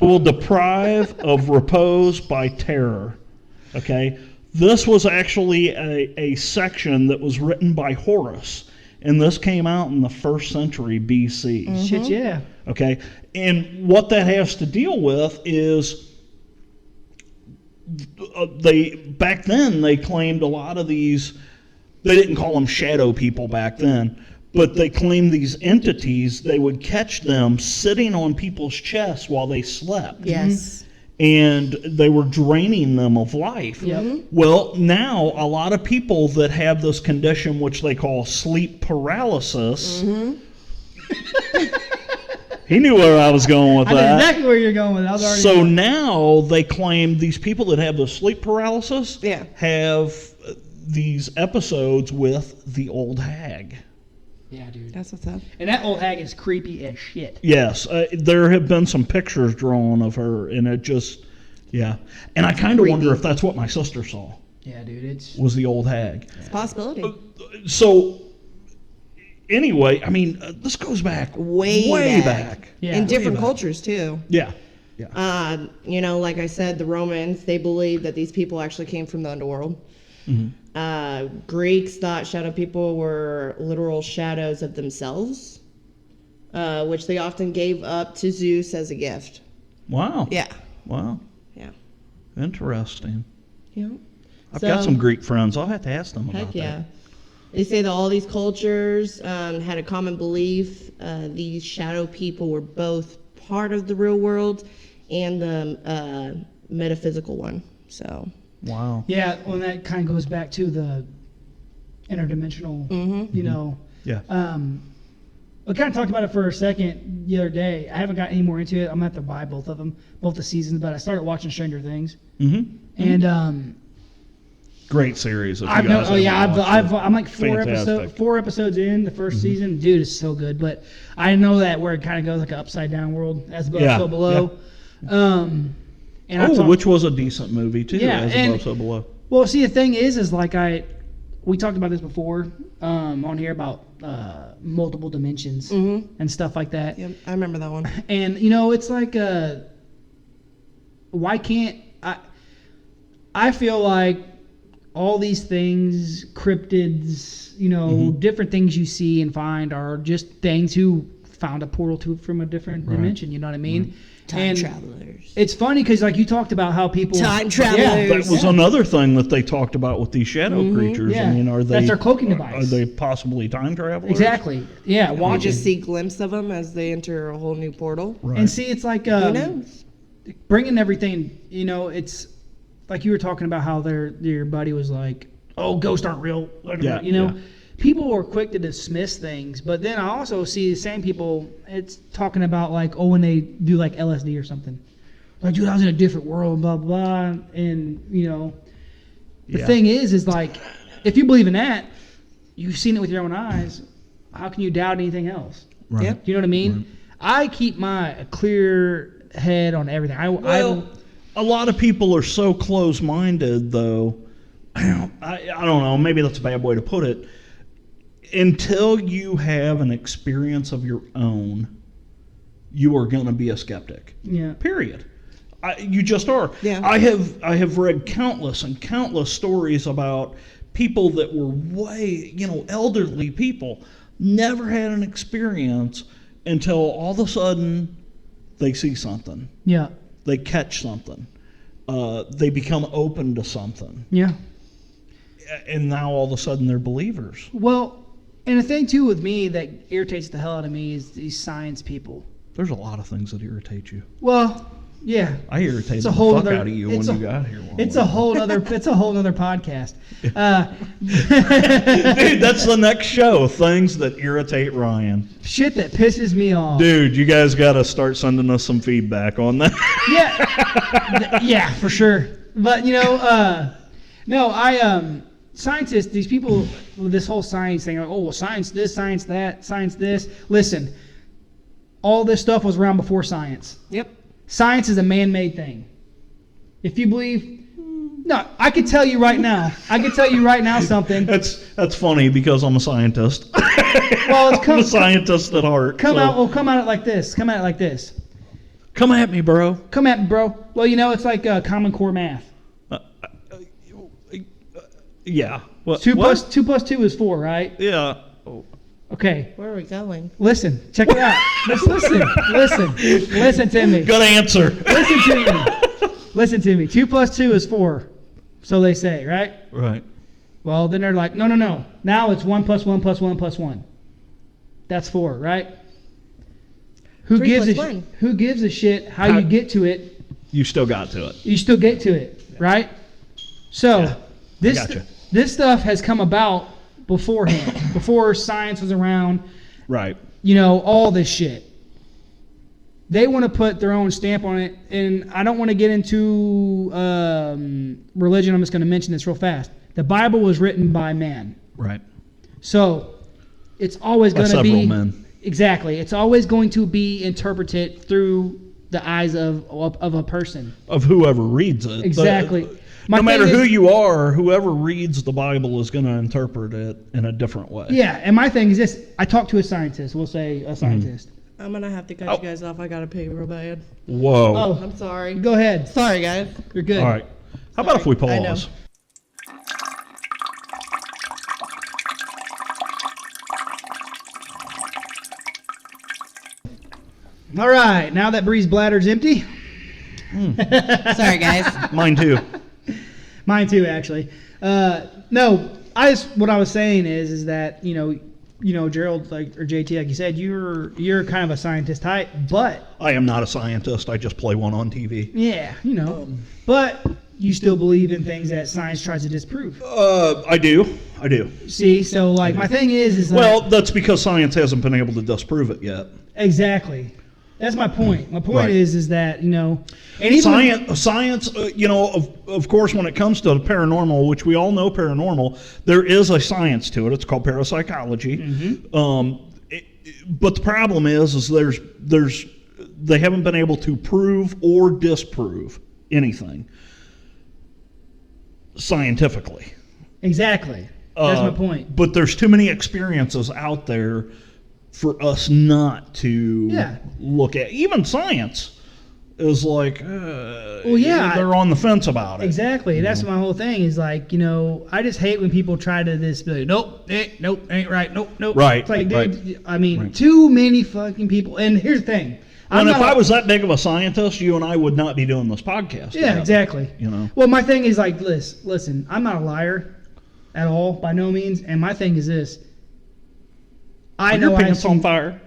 will deprive of repose by terror." Okay? This was actually a section that was written by Horace, and this came out in the 1st century BC. Shit, yeah. Okay? And what that has to deal with is back then they claimed a lot of these. They didn't call them shadow people back then, but they claimed these entities, they would catch them sitting on people's chests while they slept. Yes. And they were draining them of life. Yep. Well, now a lot of people that have this condition, which they call sleep paralysis. He knew where I was going with I know that. exactly where you're going with it. I was already So going. now they claim these people that have the sleep paralysis Yeah. have these episodes with the old hag. Yeah, dude. That's what's up. And that old hag is creepy as shit. Yes, there have been some pictures drawn of her, and it just, yeah. And I kind of wonder if that's what my sister saw. Yeah, dude, it's was the old hag. It's a possibility. So, anyway, I mean, this goes back way back. Yeah. In Way different back. cultures, too. Yeah. Yeah. You know, like I said, the Romans, they believed that these people actually came from the underworld. Greeks thought shadow people were literal shadows of themselves, which they often gave up to Zeus as a gift. Wow. Yeah. Wow. Yeah. Interesting. Yeah. I've got some Greek friends. I'll have to ask them about Heck yeah. that. They say that all these cultures had a common belief. These shadow people were both part of the real world and the metaphysical one. So. Wow. yeah. Well, that kind of goes back to the interdimensional. You know. Yeah. We kind of talked about it for a second the other day. I haven't got any more into it. I'm gonna have to buy both of them, both the seasons. But I started watching Stranger Things, and Great series. If you I'm guys haven't watched it. I'm like Fantastic. four episodes in the first season. Dude, it's so good. But I know that where it kind of goes like an upside down world, as above, Yeah, so below. And Which was a decent movie too. Yeah, As and- above, so below. well, see, the thing is like we talked about this before on here about multiple dimensions and stuff like that. Yep, I remember that one. And you know, it's like why can't I feel like all these things, cryptids, you know, different things you see and find are just things who found a portal from a different dimension, you know what I mean? Time travelers. It's funny because like you talked about how people Time travelers. That was another thing that they talked about with these shadow creatures. Yeah. I mean, are they That's their cloaking device. Are they possibly time travelers? Exactly. Yeah, We watching. just see a glimpse of them as they enter a whole new portal. Right. And see, it's like Who knows? bringing everything. You know, it's like you were talking about how your buddy was like, "Oh, ghosts aren't real." Yeah, you know, yeah. people are quick to dismiss things, but then I also see the same people. It's talking about like, oh, when they do like LSD or something, like, dude, I was in a different world, blah blah, and you know, the Yeah. thing is like, if you believe in that, you've seen it with your own eyes. How can you doubt anything else? Right. Yep. Do you know what I mean? I keep a clear head on everything. Well, a lot of people are so close-minded, though. I don't know. Maybe that's a bad way to put it. Until you have an experience of your own, you are going to be a skeptic. yeah. Period. You just are. Yeah. I have read countless and countless stories about people that were way, elderly people, never had an experience until all of a sudden they see something. Yeah. They catch something. They become open to something. Yeah. And now all of a sudden they're believers. Well, and the thing too with me that irritates the hell out of me is these science people. There's a lot of things that irritate you. Well, yeah. I irritated It's a the whole fuck other- out of you when it's you a- got here. It's a whole other podcast. Dude, that's the next show. Things that irritate Ryan. Shit that pisses me off. Dude, you guys got to start sending us some feedback on that. Yeah. Yeah, for sure. But scientists, these people with this whole science thing, like, oh, well, science this, science that, science this. Listen, all this stuff was around before science. Yep. Science is a man-made thing. If you believe, no, I could tell you right now. Something. That's funny because I'm a scientist. Well, it's I'm a scientist at heart. come so- at it like this. Come at it like this. Come at me, bro. Come at me, bro. Well, it's like Common Core math. Yeah. What? 2 what? plus 2 is 4, right? Yeah. Okay. Where are we going? Listen. Check it out. Just listen to me. Good answer. Listen to me. 2 plus 2 is 4. So they say, right? Right. Well, then they're like, no. Now it's 1 plus 1 plus 1 plus 1. That's 4, right? Who 3 gives plus a 1. Who gives a shit how you get to it? You still got to it. You still get to it, right? So Yeah. Gotcha. this stuff has come about beforehand, before science was around. Right. All this shit. They want to put their own stamp on it, and I don't want to get into religion. I'm just going to mention this real fast. The Bible was written by man, Right. so it's always By going to several be men. Exactly. It's always going to be interpreted through the eyes of a person. Of whoever reads it. Exactly. No matter thing who is- you are, whoever reads the Bible is going to interpret it in a different way. Yeah, and my thing is this: I talked to a scientist. We'll say a scientist. I'm gonna have to cut you guys off. I gotta pee real bad. Whoa. Oh, I'm sorry. go ahead. Sorry, guys. You're good. All right. How about if we I know. pause? All right. Now that Bree's bladder's empty. Sorry, guys. Mine too. Mine too, actually. No, what I was saying is that Gerald, like, or JT, like you said, you're kind of a scientist type, but I am not a scientist. I just play one on TV. yeah, but you still believe in things that science tries to disprove. I do. See, so like my thing is Well, that's because science hasn't been able to disprove it yet. exactly. That's my point. My point Right. is that and even Science, of course, when it comes to paranormal, which we all know paranormal, there is a science to it. It's called parapsychology. But the problem is they haven't been able to prove or disprove anything scientifically. exactly. That's my point. But there's too many experiences out there for us not to look at. Even science is like, they're on the fence about it. Exactly. That's my whole thing is like, I just hate when people try to this, be like, nope, ain't right, nope. Right, It's like, dude, right. I mean, Right. too many fucking people. And here's the thing. And if I was that big of a scientist, you and I would not be doing this podcast. Yeah, together, exactly. Well, my thing is like, listen, I'm not a liar at all, by no means. And my thing is this. I Are know your I've pants on seen- fire?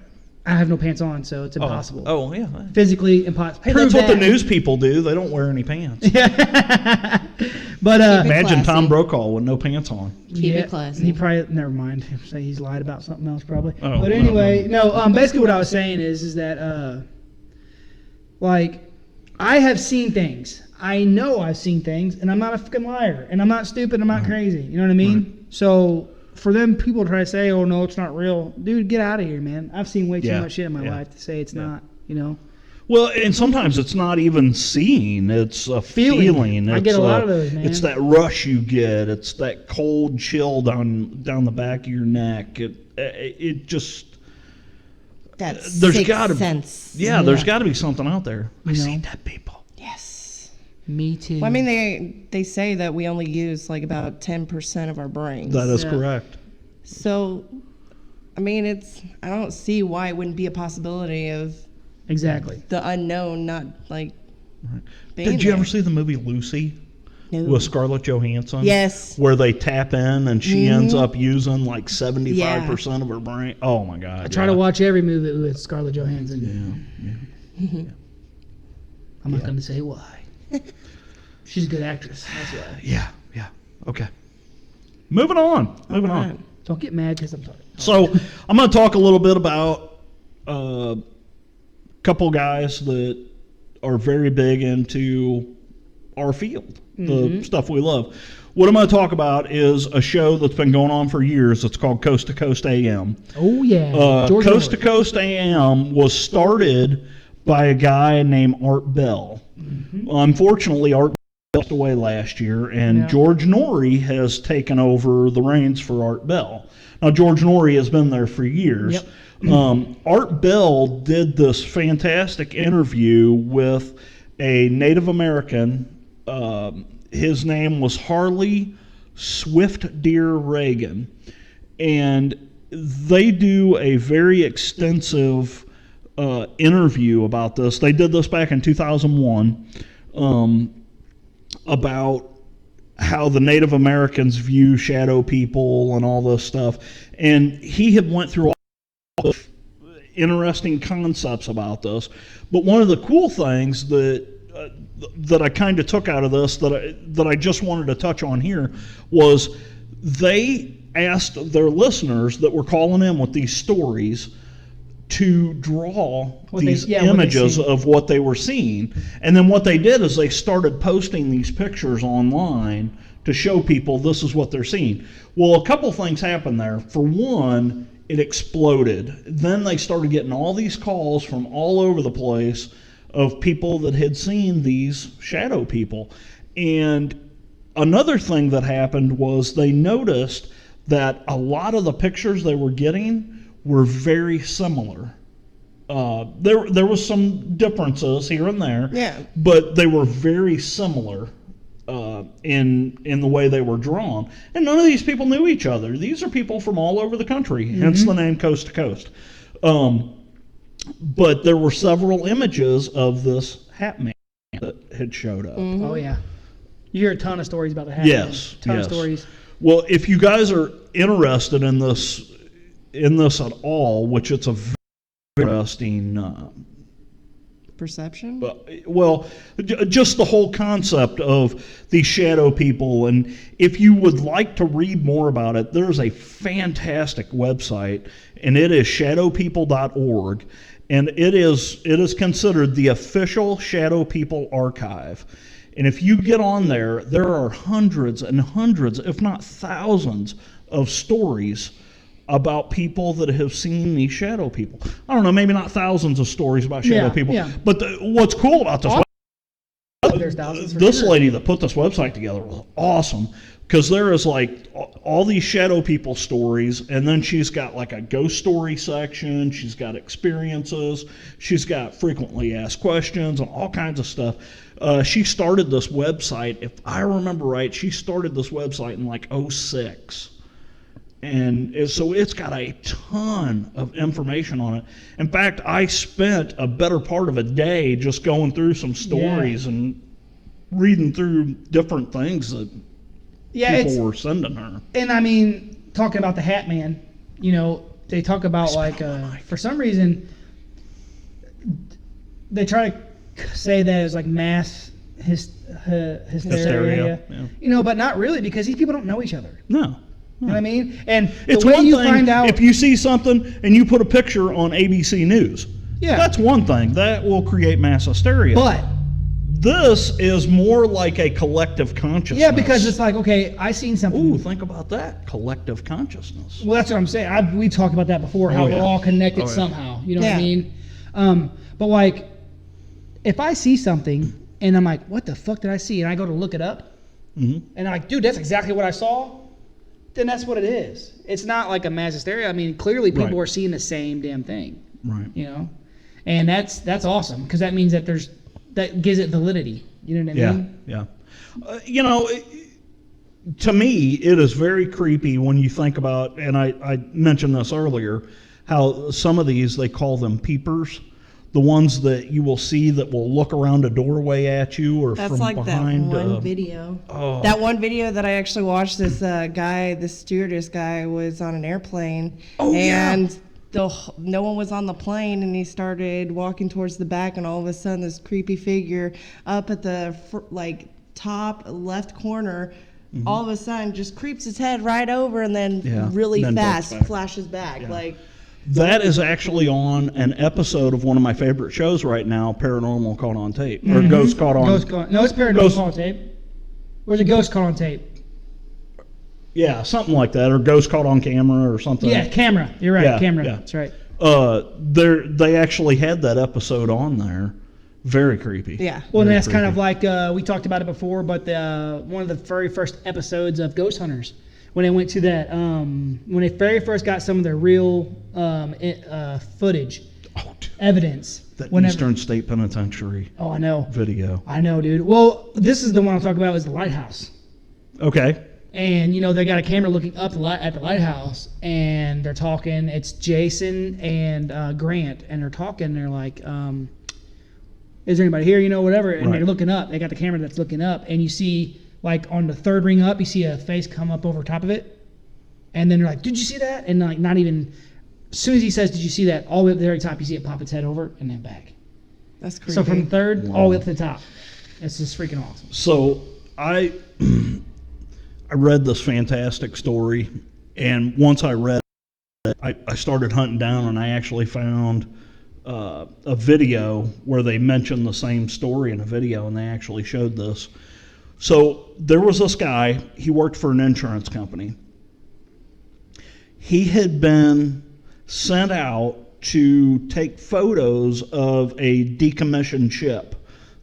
I have no pants on, so it's impossible. Oh, yeah. Physically impossible. Hey, that's what the news people do. They don't wear any pants. But Imagine classy. Tom Brokaw with no pants on. Keep it classy. He probably never mind. Say he's lied about something else probably. Oh, but no, anyway, basically what I was saying is that like I have seen things. I know I've seen things, and I'm not a fucking liar, and I'm not stupid. I'm not crazy. You know what I mean? So for them people to try to say, "Oh no, it's not real," dude, get out of here, man. I've seen way too Yeah, much shit in my yeah. life to say it's not. Well, and sometimes it's not even seeing; it's a feeling. I get It's a lot of those, man. It's that rush you get. It's that cold chill down the back of your neck. It just That there's sixth got to sense. yeah, there's got to be something out there. I've know? seen dead people. Yes. Me too. Well, I mean, they say that we only use like about 10% of our brains. That is Yeah. correct. So, I mean, I don't see why it wouldn't be a possibility of exactly. the unknown not like being Did you there. ever see the movie Lucy No. with Scarlett Johansson? Yes. Where they tap in and she ends up using like 75% Yeah. of her brain. Oh my God. I try to watch every movie with Scarlett Johansson. I'm not going to say why. She's a good actress. That's why. Yeah. Okay. Moving on. Don't get mad because I'm talking. So I'm going to talk a little bit about a couple guys that are very big into our field, the stuff we love. What I'm going to talk about is a show that's been going on for years. It's called Coast to Coast AM. Oh yeah. George Coast to Orwell. Coast AM was started by a guy named Art Bell. Unfortunately, Art passed away last year, and Yeah. George Norrie has taken over the reins for Art Bell. Now, George Norrie has been there for years. Yep. Art Bell did this fantastic interview with a Native American. His name was Harley Swift Deer Reagan, and they do a very extensive interview about this. They did this back in 2001 about how the Native Americans view shadow people and all this stuff. And he had went through all of interesting concepts about this. But one of the cool things that I kind of took out of this that I just wanted to touch on here was they asked their listeners that were calling in with these stories to draw What they- these yeah, what they images see. of what they were seeing. And then what they did is they started posting these pictures online to show people this is what they're seeing. Well, a couple things happened there. For one, it exploded. Then they started getting all these calls from all over the place of people that had seen these shadow people. And Another thing that happened was they noticed that a lot of the pictures they were getting were very similar. There was some differences here and there, Yeah. but they were very similar in the way they were drawn. And none of these people knew each other. These are people from all over the country, hence the name Coast to Coast. But there were several images of this Hat Man that had showed up. Oh yeah, you hear a ton of stories about the hat. Yes, ton yes. of stories. Well, if you guys are interested in this at all, which it's a very interesting. Perception? Well, just the whole concept of these shadow people, and if you would like to read more about it, there's a fantastic website, and it is shadowpeople.org, and it is considered the official Shadow People archive. And if you get on there, there are hundreds and hundreds, if not thousands, of stories about people that have seen these shadow people. I don't know, maybe not thousands of stories about shadow people, but what's cool about this There's thousands. this lady that put this website together was awesome, because there is like all these shadow people stories, and then she's got like a ghost story section, she's got experiences, she's got frequently asked questions and all kinds of stuff. She started this website, if I remember right, she started this website in like 2006. And so it's got a ton of information on it. In fact, I spent a better part of a day just going through some stories and reading through different things that people were sending her. And I mean, talking about the Hat Man, you know, they talk about like, for some reason, they try to say that it's like mass hysteria. Yeah. You know, but not really, because these people don't know each other. No. You know what I mean? And It's the way one you thing find out, if you see something and you put a picture on ABC News. Yeah. That's one thing. That will create mass hysteria. but this is more like a collective consciousness. yeah, because it's like, okay, I seen something. Ooh, think about that. Collective consciousness. Well, that's what I'm saying. We talked about that before, how yeah. we're all connected Oh, yeah. somehow. You know what I Yeah. mean? But like, if I see something and I'm like, what the fuck did I see? And I go to look it up, and I'm like, dude, that's exactly what I saw. Then that's what it is. It's not like a mass hysteria. I mean, clearly people Right. are seeing the same damn thing. Right. You know, and that's awesome, because that means that that gives it validity. You know what I mean? Yeah. You know, to me, it is very creepy when you think about, and I mentioned this earlier, how some of these, they call them peepers. The ones that you will see that will look around a doorway at you, or That's from like behind. that one video. Oh. That one video that I actually watched, this this stewardess guy was on an airplane. Oh, yeah. And no one was on the plane, and he started walking towards the back, and all of a sudden this creepy figure up at the top left corner, all of a sudden just creeps his head right over, and then really then fast ducks back. flashes back. Like, That is actually on an episode of one of my favorite shows right now, Paranormal Caught on Tape, or Ghost Caught on. No, it's Paranormal Ghost- Caught on Tape. Where's a Ghost Caught on Tape? Yeah, something like that, or Ghost Caught on Camera, or something. Yeah, camera. You're right, Yeah, camera. yeah. That's right. They actually had that episode on there. Very creepy. yeah. Well, and Very that's kind of creepy. like we talked about it before, but one of the very first episodes of Ghost Hunters, when they went to that, when they very first got some of their real footage, evidence. That whenever- Eastern State Penitentiary Oh, I know. video. I know, dude. Well, this is the one I'm talking about, is the lighthouse. Okay. And, you know, they got a camera looking up at the lighthouse, and they're talking. It's Jason and Grant, and they're talking. They're like, is there anybody here? You know, whatever. And Right. they're looking up. They got the camera that's looking up, and you see, like, on the third ring up, you see a face come up over top of it. And then they're like, did you see that? And, like, not even, as soon as he says, did you see that? All the way up to the very top, you see it pop its head over and then back. That's creepy. So from the third Wow. all the way up to the top. It's just freaking awesome. So I read this fantastic story, and once I read it, I started hunting down, and I actually found a video where they mentioned the same story in a video, and they actually showed this. So there was this guy, he worked for an insurance company. He had been sent out to take photos of a decommissioned ship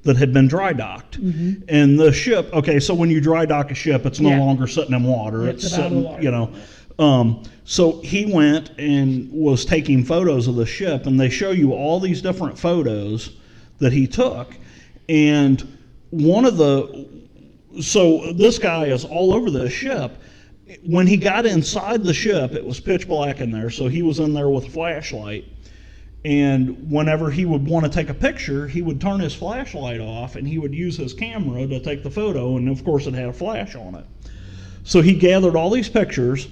that had been dry docked. And the ship, okay, so when you dry dock a ship, it's no longer sitting in water. Yeah, it's it's out of the sitting, water. So he went and was taking photos of the ship, and they show you all these different photos that he took. And so this guy is all over the ship. When he got inside the ship, it was pitch black in there, so he was in there with a flashlight. And whenever he would want to take a picture, he would turn his flashlight off and he would use his camera to take the photo, and of course it had a flash on it. So he gathered all these pictures,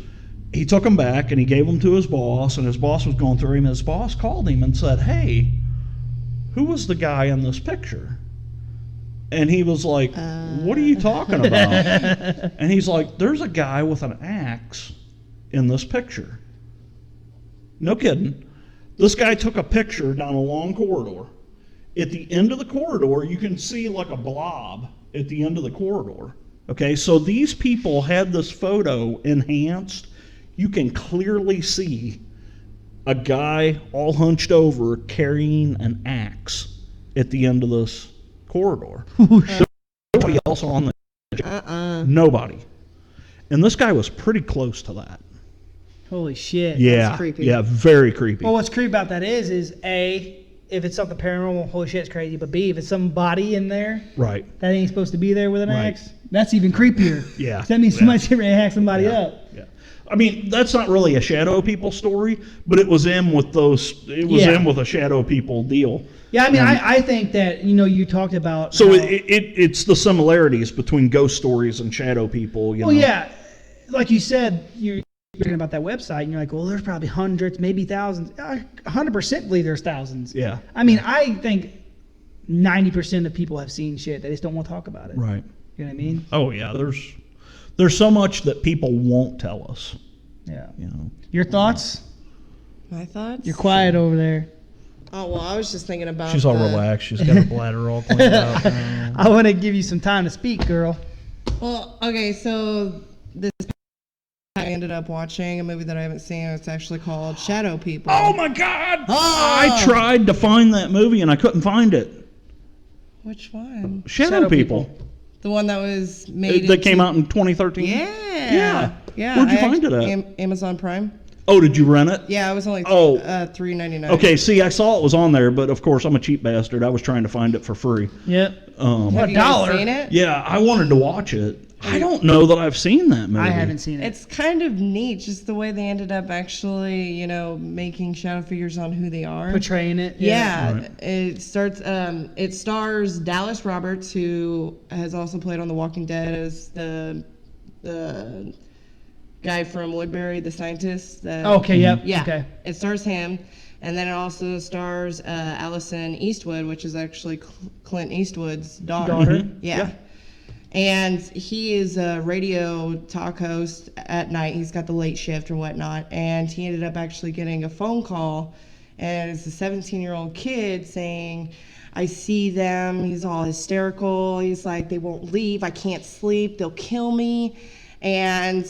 he took them back and he gave them to his boss, and his boss was going through him. His boss called him and said, "Hey, who was the guy in this picture?" And he was like, "What are you talking about?" And he's like, "There's a guy with an axe in this picture." No kidding. This guy took a picture down a long corridor. At the end of the corridor, you can see like a blob at the end of the corridor. Okay, so these people had this photo enhanced. You can clearly see a guy all hunched over carrying an axe at the end of this corridor. Nobody else on the nobody. And this guy was pretty close to that. Holy shit. Yeah, creepy. yeah, very creepy. Well, what's creepy about that is A, if it's something paranormal, holy shit, it's crazy. But B, if it's some body in there Right. that ain't supposed to be there with an Right. axe, that's even creepier. Yeah. That means somebody's getting ready to hack somebody Yeah. up. Yeah. I mean, that's not really a shadow people story, but it was in with Yeah. in with a shadow people deal. Yeah, I mean, I think that, you talked about. So how- it's the similarities between ghost stories and shadow people. Well, yeah. Like you said, you're talking about that website, and you're like, well, there's probably hundreds, maybe thousands. 100% believe there's thousands. Yeah. I mean, I think 90% of people have seen shit. They just don't want to talk about it. Right. You know what I mean? Oh yeah. There's so much that people won't tell us. Yeah. You know. Your thoughts? My thoughts? You're quiet over there. Oh, well, I was just thinking about She's all relaxed. She's got her bladder all cleaned out. I want to give you some time to speak, girl. Well, okay, so this I ended up watching a movie that I haven't seen. It's actually called Shadow People. Oh my God! Ah! I tried to find that movie and I couldn't find it. Which one? Shadow People. The one that was made That came out in 2013. Yeah. Yeah. Yeah. Where'd you I find it at? Amazon Prime. Oh, did you rent it? Yeah, it was only Oh. $3.99. Okay, see, I saw it was on there, but of course I'm a cheap bastard. I was trying to find it for free. Yep. Have you guys $1. seen it? Yeah, I wanted to watch it. I don't know that I've seen that movie. I haven't seen it. It's kind of neat, just the way they ended up actually, making shadow figures on who they are. Portraying it. Yeah, Right. it starts. It stars Dallas Roberts, who has also played on The Walking Dead as the guy from Woodbury, the scientist. Okay, yep. Yeah. Okay. It stars him, and then it also stars Allison Eastwood, which is actually Clint Eastwood's daughter. Daughter. Yeah. And he is a radio talk host at night. He's got the late shift or whatnot. And he ended up actually getting a phone call. And it's a 17-year-old kid saying, I see them. He's all hysterical. He's like, they won't leave. I can't sleep. They'll kill me. And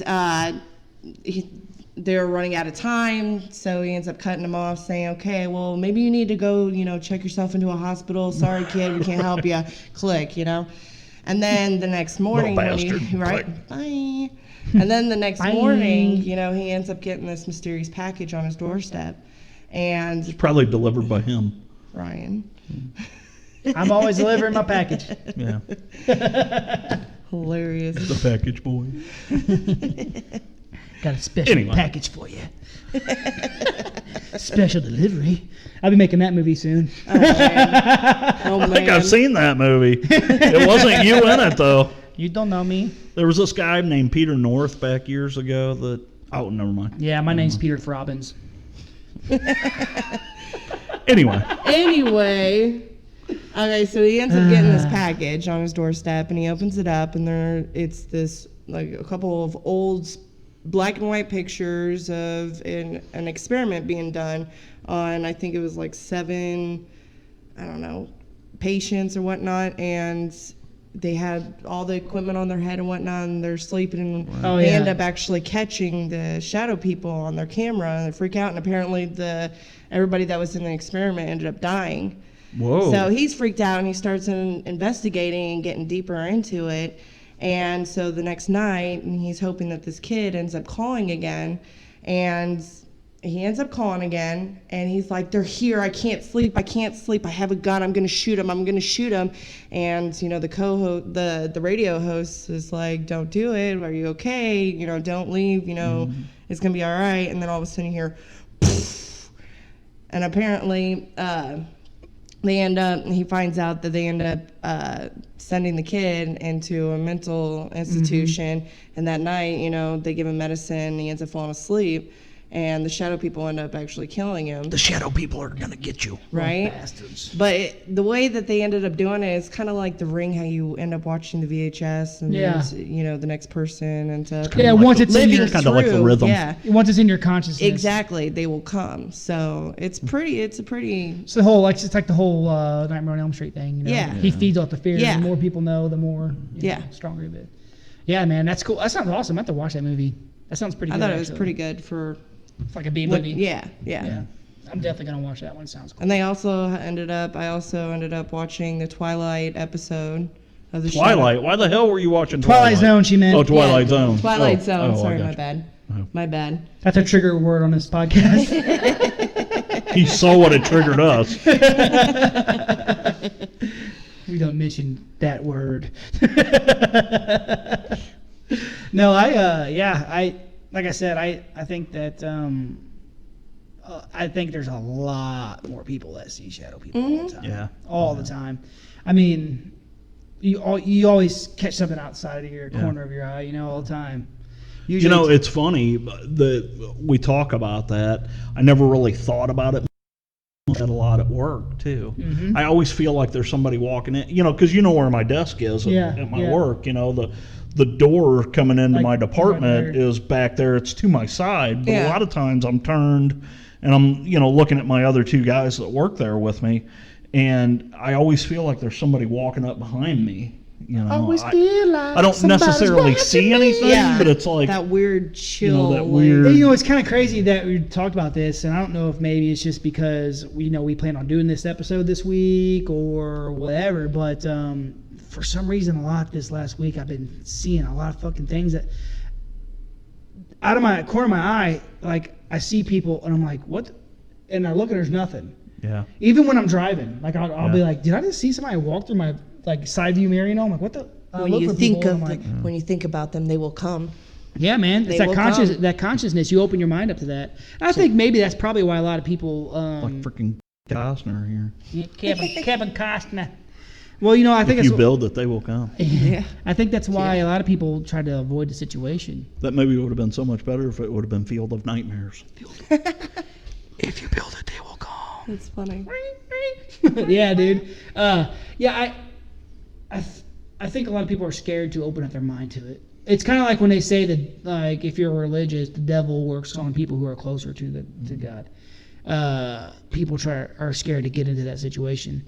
they're running out of time. So he ends up cutting them off, saying, okay, well, maybe you need to go, check yourself into a hospital. Sorry, kid, we can't help you. Click, And then the next morning, bastard. right? Bye. And then the next morning, he ends up getting this mysterious package on his doorstep. And Probably delivered by him. Ryan, I'm always delivering my package. Yeah. hilarious. The package boy. Got a special Anyway. package for you. Special delivery. I'll be making that movie soon. Oh, man. I think I've seen that movie. It wasn't you in it, though. You don't know me. There was this guy named Peter North back years ago that... Oh, never mind. Yeah, my name's Peter Robbins. Anyway. Okay, so he ends up getting this package on his doorstep, and he opens it up, and it's this, like, a couple of old black and white pictures of an experiment being done on, I think it was like 7, I don't know, patients or whatnot, and they had all the equipment on their head and whatnot, and they're sleeping, and Oh, they yeah. end up actually catching the shadow people on their camera, and they freak out, and apparently everybody that was in the experiment ended up dying. Whoa. So he's freaked out and he starts investigating and getting deeper into it. And so the next night, he's hoping that this kid ends up calling again. And he ends up calling again. And he's like, they're here. I can't sleep. I have a gun. I'm going to shoot him. And, you know, the radio host is like, don't do it. Are you okay? You know, don't leave. You know, it's going to be all right. And then all of a sudden you hear, poof. And apparently, he finds out that they end up sending the kid into a mental institution. And that night, you know, they give him medicine and he ends up falling asleep. And the shadow people end up actually killing him. The shadow people are going to get you. Right? Bastards. But the way that they ended up doing it is kind of like The Ring, how you end up watching the VHS and you know, the next person and stuff. Yeah, once it's in your kind of like the rhythm. Yeah. once it's in your consciousness. Exactly, they will come. So it's a pretty It's the whole it's like the whole Nightmare on Elm Street thing. You know? Yeah. He feeds off the fear. Yeah. The more people know, the more stronger it is. Yeah, man, that's cool. That sounds awesome. I have to watch that movie. That sounds pretty good. I thought it was actually. pretty good for It's like a B movie. yeah. I'm definitely gonna watch that one. Sounds cool. And I also ended up watching the Twilight episode of the Twilight? Why the hell were you watching Twilight Zone, she meant. Oh, Twilight Zone. Twilight Oh, Zone. oh, I Sorry, got my you. bad. Oh. My bad. That's a trigger word on this podcast. He saw what it triggered us. We don't mention that word. No, like I said, I think that I think there's a lot more people that see shadow people all the time. Yeah. All the time. I mean, you always catch something outside of your corner of your eye, you know, all the time. Usually You know, it's funny that we talk about that. I never really thought about it. At a lot at work too. I always feel like there's somebody walking in, you know, because you know where my desk is at my work. You know, the door coming into Like, my department right there. is back there. It's to my side, but a Yeah. lot of times I'm turned and I'm, you know, looking at my other two guys that work there with me, and I always feel like there's somebody walking up behind me. You know, I don't necessarily see anything, but it's like that weird chill. that like- weird- You know, it's kind of crazy that we talked about this, and I don't know if maybe it's just because we plan on doing this episode this week or whatever, but for some reason, a lot this last week, I've been seeing a lot of fucking things that out of my corner of my eye, like I see people, and I'm like, what? And I look, and there's nothing. yeah. Even when I'm driving, like I'll be Yeah. like, did I just see somebody walk through my like side view mirror? You know, I'm like, what the? I When look you for think people, of and I'm like, when you think about them, they will come. yeah, man, it's They that will come. that consciousness. You open your mind up to that. And I think maybe that's probably why a lot of people. Like freaking Costner here. Kevin Costner. Well, you know, I think If you it's. build it, they will come. Yeah. I think that's why a lot of people try to avoid the situation. That maybe would have been so much better if it would have been Field of Nightmares. If you build it, they will come. That's funny. Yeah, dude. I think a lot of people are scared to open up their mind to it. It's kind of like when they say that, like, if you're religious, the devil works on people who are closer to God. People are scared to get into that situation.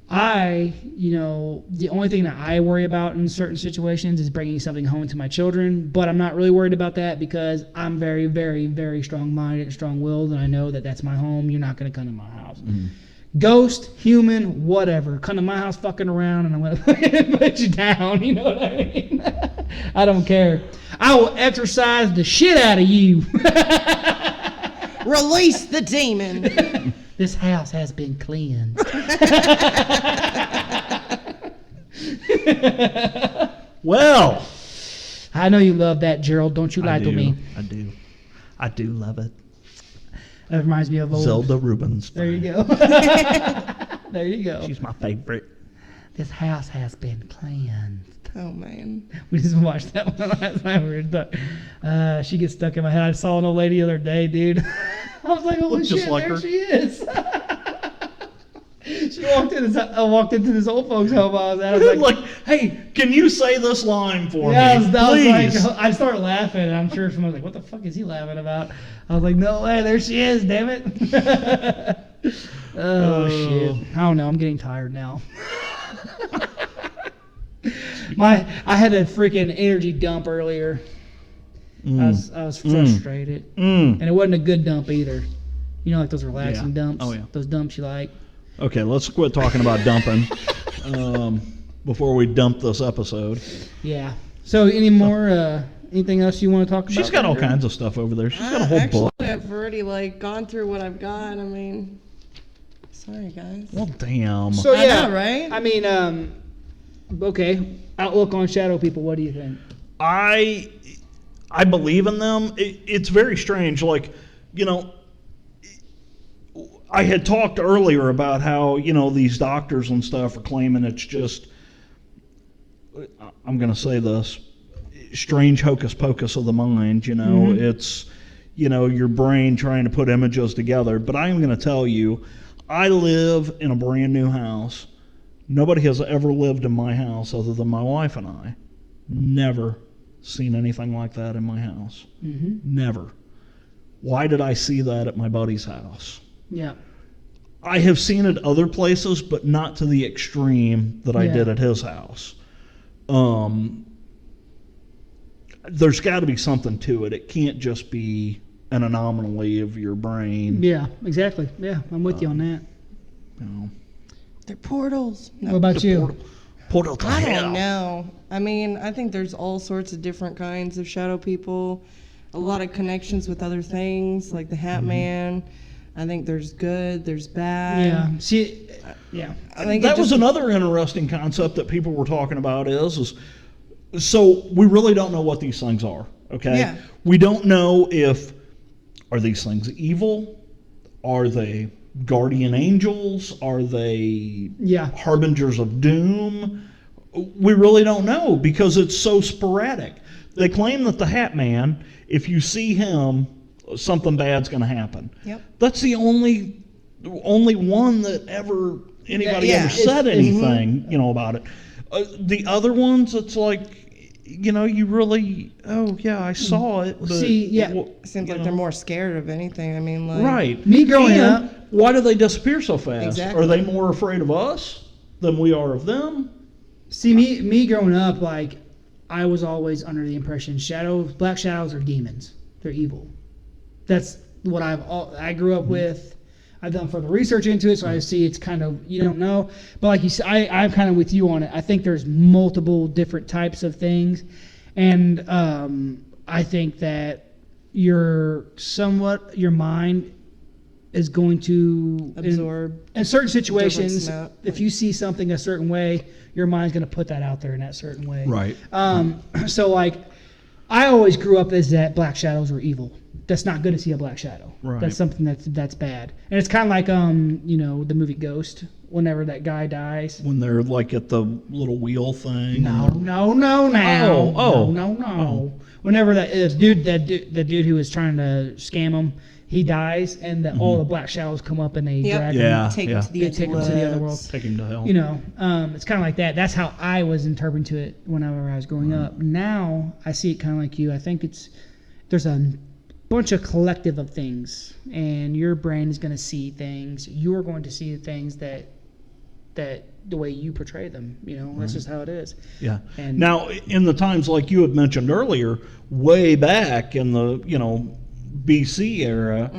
The only thing that I worry about in certain situations is bringing something home to my children, but I'm not really worried about that because I'm very, very, very strong-minded and strong-willed, and I know that that's my home. You're not going to come to my house. Ghost, human, whatever. Come to my house fucking around, and I'm going to put you down. You know what I mean? I don't care. I will exorcise the shit out of you. Release the demon. This house has been cleansed. Well, I know you love that, Gerald. Don't you lie to me. I do love it. That reminds me of old. Zelda Rubinstein. There you go. There you go. She's my favorite. This house has been cleansed. Oh man. We just watched that one last night. We were stuck. She gets stuck in my head. I saw an old lady the other day, dude. I was like, holy Looked just shit, like there her. she is. She walked into this old folks' home. I was at. I was like, hey, can you say this line for yeah, me, I was please? like, I started laughing, and I'm sure someone's like, what the fuck is he laughing about? I was like, no way, there she is, damn it. Oh, shit. I don't know, I'm getting tired now. I had a freaking energy dump earlier. I was frustrated. And it wasn't a good dump either. You know, like those relaxing Yeah. dumps? Oh, yeah. Those dumps you like. Okay, let's quit talking about dumping before we dump this episode. Yeah. So any more? Anything else you want to talk about? She's got all kinds of stuff over there. She's got a whole book. I've already gone through what I've got. I mean, sorry guys. Well, damn. So I yeah, know, right? I mean, okay. Outlook on shadow people. What do you think? I believe in them. It's very strange. Like, you know, I had talked earlier about how, you know, these doctors and stuff are claiming it's just, I'm going to say this, strange hocus pocus of the mind. You know, it's, you know, your brain trying to put images together. But I am going to tell you, I live in a brand new house. Nobody has ever lived in my house other than my wife and I. Never seen anything like that in my house. Never. Why did I see that at my buddy's house? Yeah. I have seen it other places, but not to the extreme that I did at his house. There's got to be something to it. It can't just be an anomaly of your brain. Yeah, exactly. Yeah, I'm with you on that. You know, They're portals. No, What about you? portal to I hell. don't know. I mean, I think there's all sorts of different kinds of shadow people. A lot of connections with other things, like the Hat Man. I think there's good, there's bad. Yeah. See, yeah. I think That was another interesting concept that people were talking about is so we really don't know what these things are, okay? Yeah. We don't know are these things evil? Are they guardian angels? Are they harbingers of doom? We really don't know because it's so sporadic. They claim that the Hat Man, if you see him, something bad's going to happen. Yep. That's the only one that anybody ever said anything, you know, about it. The other ones, it's like, you know, you really, I saw it. But it seems like they're more scared of anything. I mean, like, right. Me growing up, why do they disappear so fast? Exactly. Are they more afraid of us than we are of them? see me growing up, like I was always under the impression black shadows are demons. They're evil. That's what I grew up with. I've done further research into it, so I see it's kind of, you don't know. But like you said, I'm kind of with you on it. I think there's multiple different types of things. And I think that your mind is going to absorb in certain situations. different If you see something a certain way, your mind's going to put that out there in that certain way. Right. So like, I always grew up as that black shadows were evil. That's not good to see a black shadow. Right. That's something that's bad. And it's kind of like you know, the movie Ghost. Whenever that guy dies. When they're like at the little wheel thing. No. Whenever that dude who was trying to scam him, he dies, and all the black shadows come up and they drag him. Yeah. take him to the Take him to the other world. Take him to hell. You know, it's kind of like that. That's how I was interpreting it whenever I was growing up. Now I see it kind of like you. I think there's a bunch of collective of things, and your brain is going to see things. You're going to see things that the way you portray them. You know, that's just how it is. Yeah. And now, in the times like you had mentioned earlier, way back in the BC era,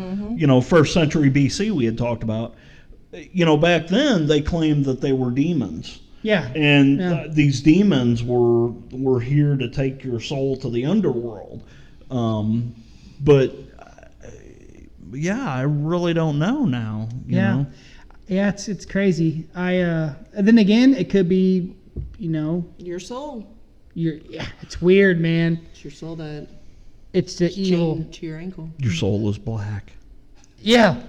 first century BC, we had talked about. Back then they claimed that they were demons. Yeah. And these demons were here to take your soul to the underworld. But I really don't know now. You know? Yeah, it's crazy. And then again, it could be, your soul. It's weird, man. It's your soul that It's the evil. chained to your ankle. Your soul is black. Yeah.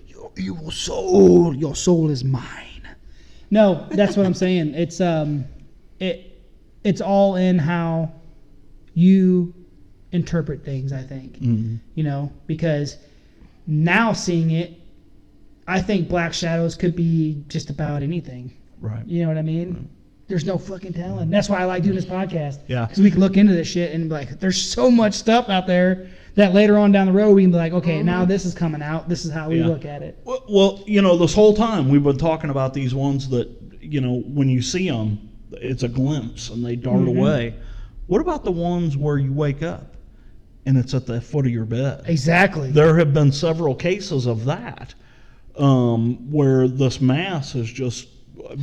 Your evil soul. Your soul is mine. No, that's what I'm saying. It's all in how you interpret things, I think. Mm-hmm. Because now seeing it, I think black shadows could be just about anything. Right. You know what I mean? Right. There's no fucking telling. That's why I like doing this podcast. Yeah. Because we can look into this shit and be like, there's so much stuff out there that later on down the road we can be like, okay, now this is coming out. This is how we look at it. Well, this whole time we've been talking about these ones that, when you see them, it's a glimpse and they dart away. What about the ones where you wake up and it's at the foot of your bed? Exactly. There have been several cases of that. where this mass has just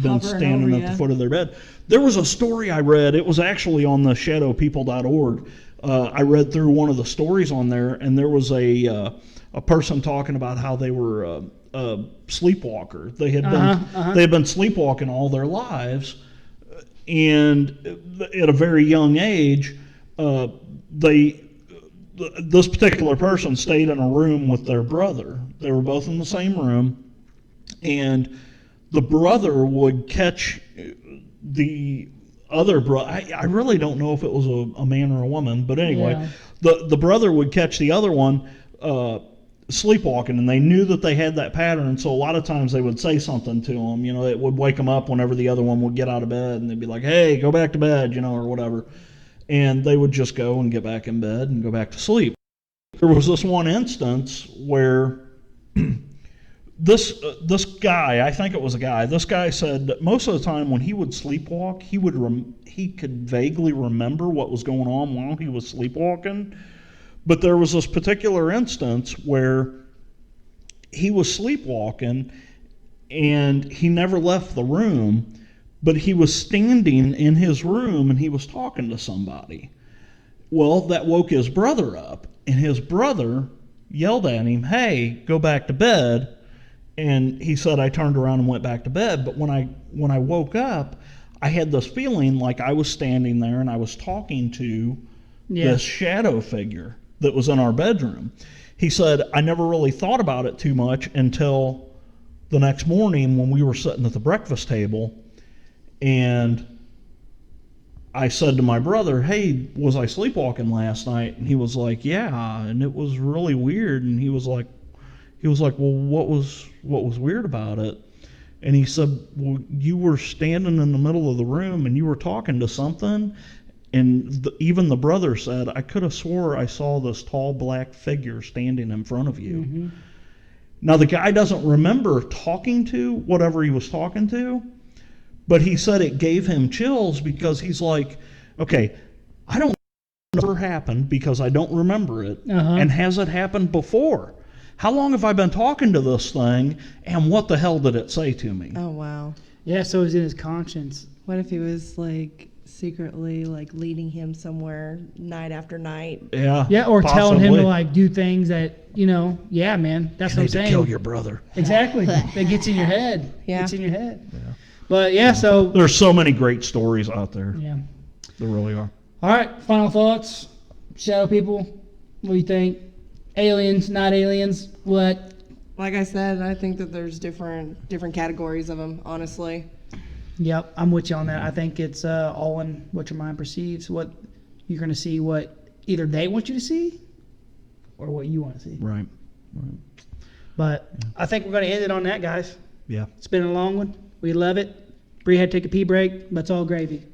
been Hovering standing over at the ya. foot of their bed. There was a story I read. It was actually on the shadowpeople.org. I read through one of the stories on there, and there was a person talking about how they were a sleepwalker. They had been sleepwalking all their lives, and at a very young age, this particular person stayed in a room with their brother. They were both in the same room, and the brother would catch the other brother. I really don't know if it was a man or a woman, but anyway, the brother would catch the other one sleepwalking, and they knew that they had that pattern, so a lot of times they would say something to him. It would wake them up whenever the other one would get out of bed, and they'd be like, hey, go back to bed, or whatever. And they would just go and get back in bed and go back to sleep. There was this one instance where this guy, I think it was a guy, this guy said that most of the time when he would sleepwalk, he could vaguely remember what was going on while he was sleepwalking. But there was this particular instance where he was sleepwalking and he never left the room, but he was standing in his room and he was talking to somebody. Well, that woke his brother up, and his brother yelled at him, hey, go back to bed. And he said, I turned around and went back to bed. But when I woke up, I had this feeling like I was standing there and I was talking to this shadow figure that was in our bedroom. He said, I never really thought about it too much until the next morning when we were sitting at the breakfast table, and I said to my brother, hey, was I sleepwalking last night? And he was like, yeah, and it was really weird. And he was like, well, what was weird about it? And he said, well, you were standing in the middle of the room and you were talking to something. And even the brother said, I could have swore I saw this tall black figure standing in front of you. Mm-hmm. Now, the guy doesn't remember talking to whatever he was talking to, but he said it gave him chills because he's like, okay, I don't know if it ever happened because I don't remember it. And has it happened before? How long have I been talking to this thing, and what the hell did it say to me? Oh, wow. Yeah, so it was in his conscience. What if he was secretly leading him somewhere night after night? Yeah, or possibly. telling him to do things that, yeah, man, that's what I'm saying. To kill your brother. Exactly. That gets in your head. Yeah. Gets in your head. Yeah. But so there's so many great stories out there. Yeah. There really are. All right, final thoughts. Shadow people, what do you think? Aliens, not aliens, what? Like I said, I think that there's different categories of them, honestly. Yep, I'm with you on that. I think it's all in what your mind perceives, what you're going to see, what either they want you to see or what you want to see. Right. But I think we're going to end it on that, guys. Yeah. It's been a long one. We love it. Bree had to take a pee break, but it's all gravy.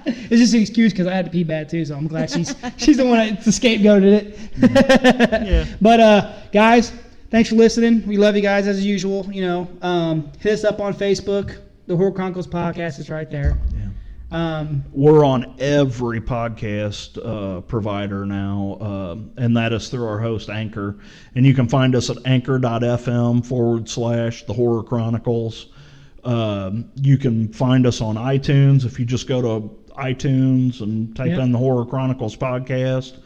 It's just an excuse because I had to pee bad too, so I'm glad she's the one that's the scapegoated it. Yeah. But guys, thanks for listening. We love you guys as usual. Hit us up on Facebook. The Horror Chronicles podcast is right there. Yeah. We're on every podcast provider now, and that is through our host Anchor. And you can find us at anchor.fm/The Horror Chronicles. You can find us on iTunes. If you just go to iTunes and type in the Horror Chronicles podcast,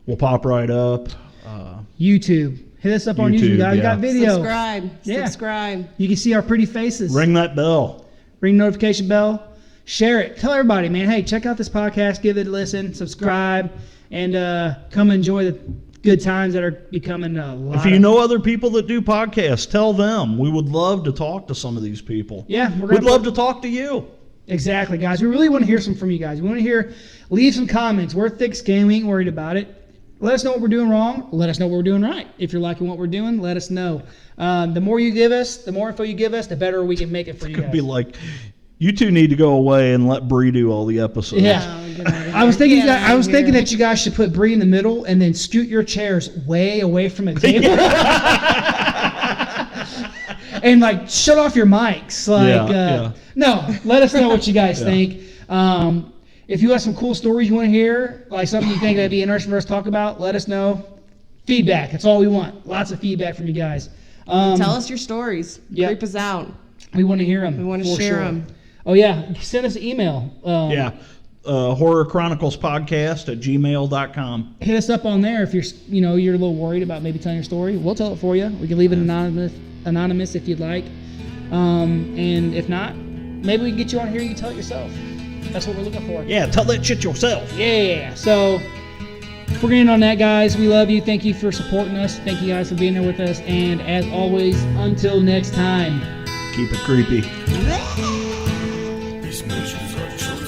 we'll pop right up. YouTube. Hit us up on YouTube, guys. We got video. Subscribe. You can see our pretty faces. Ring that bell. Ring the notification bell. Share it. Tell everybody, man, hey, check out this podcast. Give it a listen. Subscribe. And come enjoy the good times that are becoming a lot. If you know other people that do podcasts, tell them. We would love to talk to some of these people. Yeah. We'd love to talk to you. Exactly, guys. We really want to hear from you guys. We want to leave some comments. We're thick-skinned. We ain't worried about it. Let us know what we're doing wrong. Let us know what we're doing right. If you're liking what we're doing, let us know. The more you give us, the more info you give us, the better we can make it for you guys. It could be like, you two need to go away and let Bree do all the episodes. Yeah. I was thinking that you guys should put Bree in the middle and then scoot your chairs way away from the table. And shut off your mics. No, let us know what you guys think. If you have some cool stories you want to hear, something you think that'd be interesting for us to talk about, let us know. Feedback. That's all we want. Lots of feedback from you guys. Tell us your stories. Yeah. Creep us out. We want to hear them. We want to share them. Oh yeah, send us an email. Horror Chronicles Podcast at gmail.com. Hit us up on there if you're a little worried about maybe telling your story. We'll tell it for you. We can leave it anonymous if you'd like. And if not, maybe we can get you on here and you can tell it yourself. That's what we're looking for. Yeah, tell that shit yourself. Yeah. So we're getting on that, guys. We love you. Thank you for supporting us. Thank you guys for being there with us. And as always, until next time, keep it creepy. These nations are children.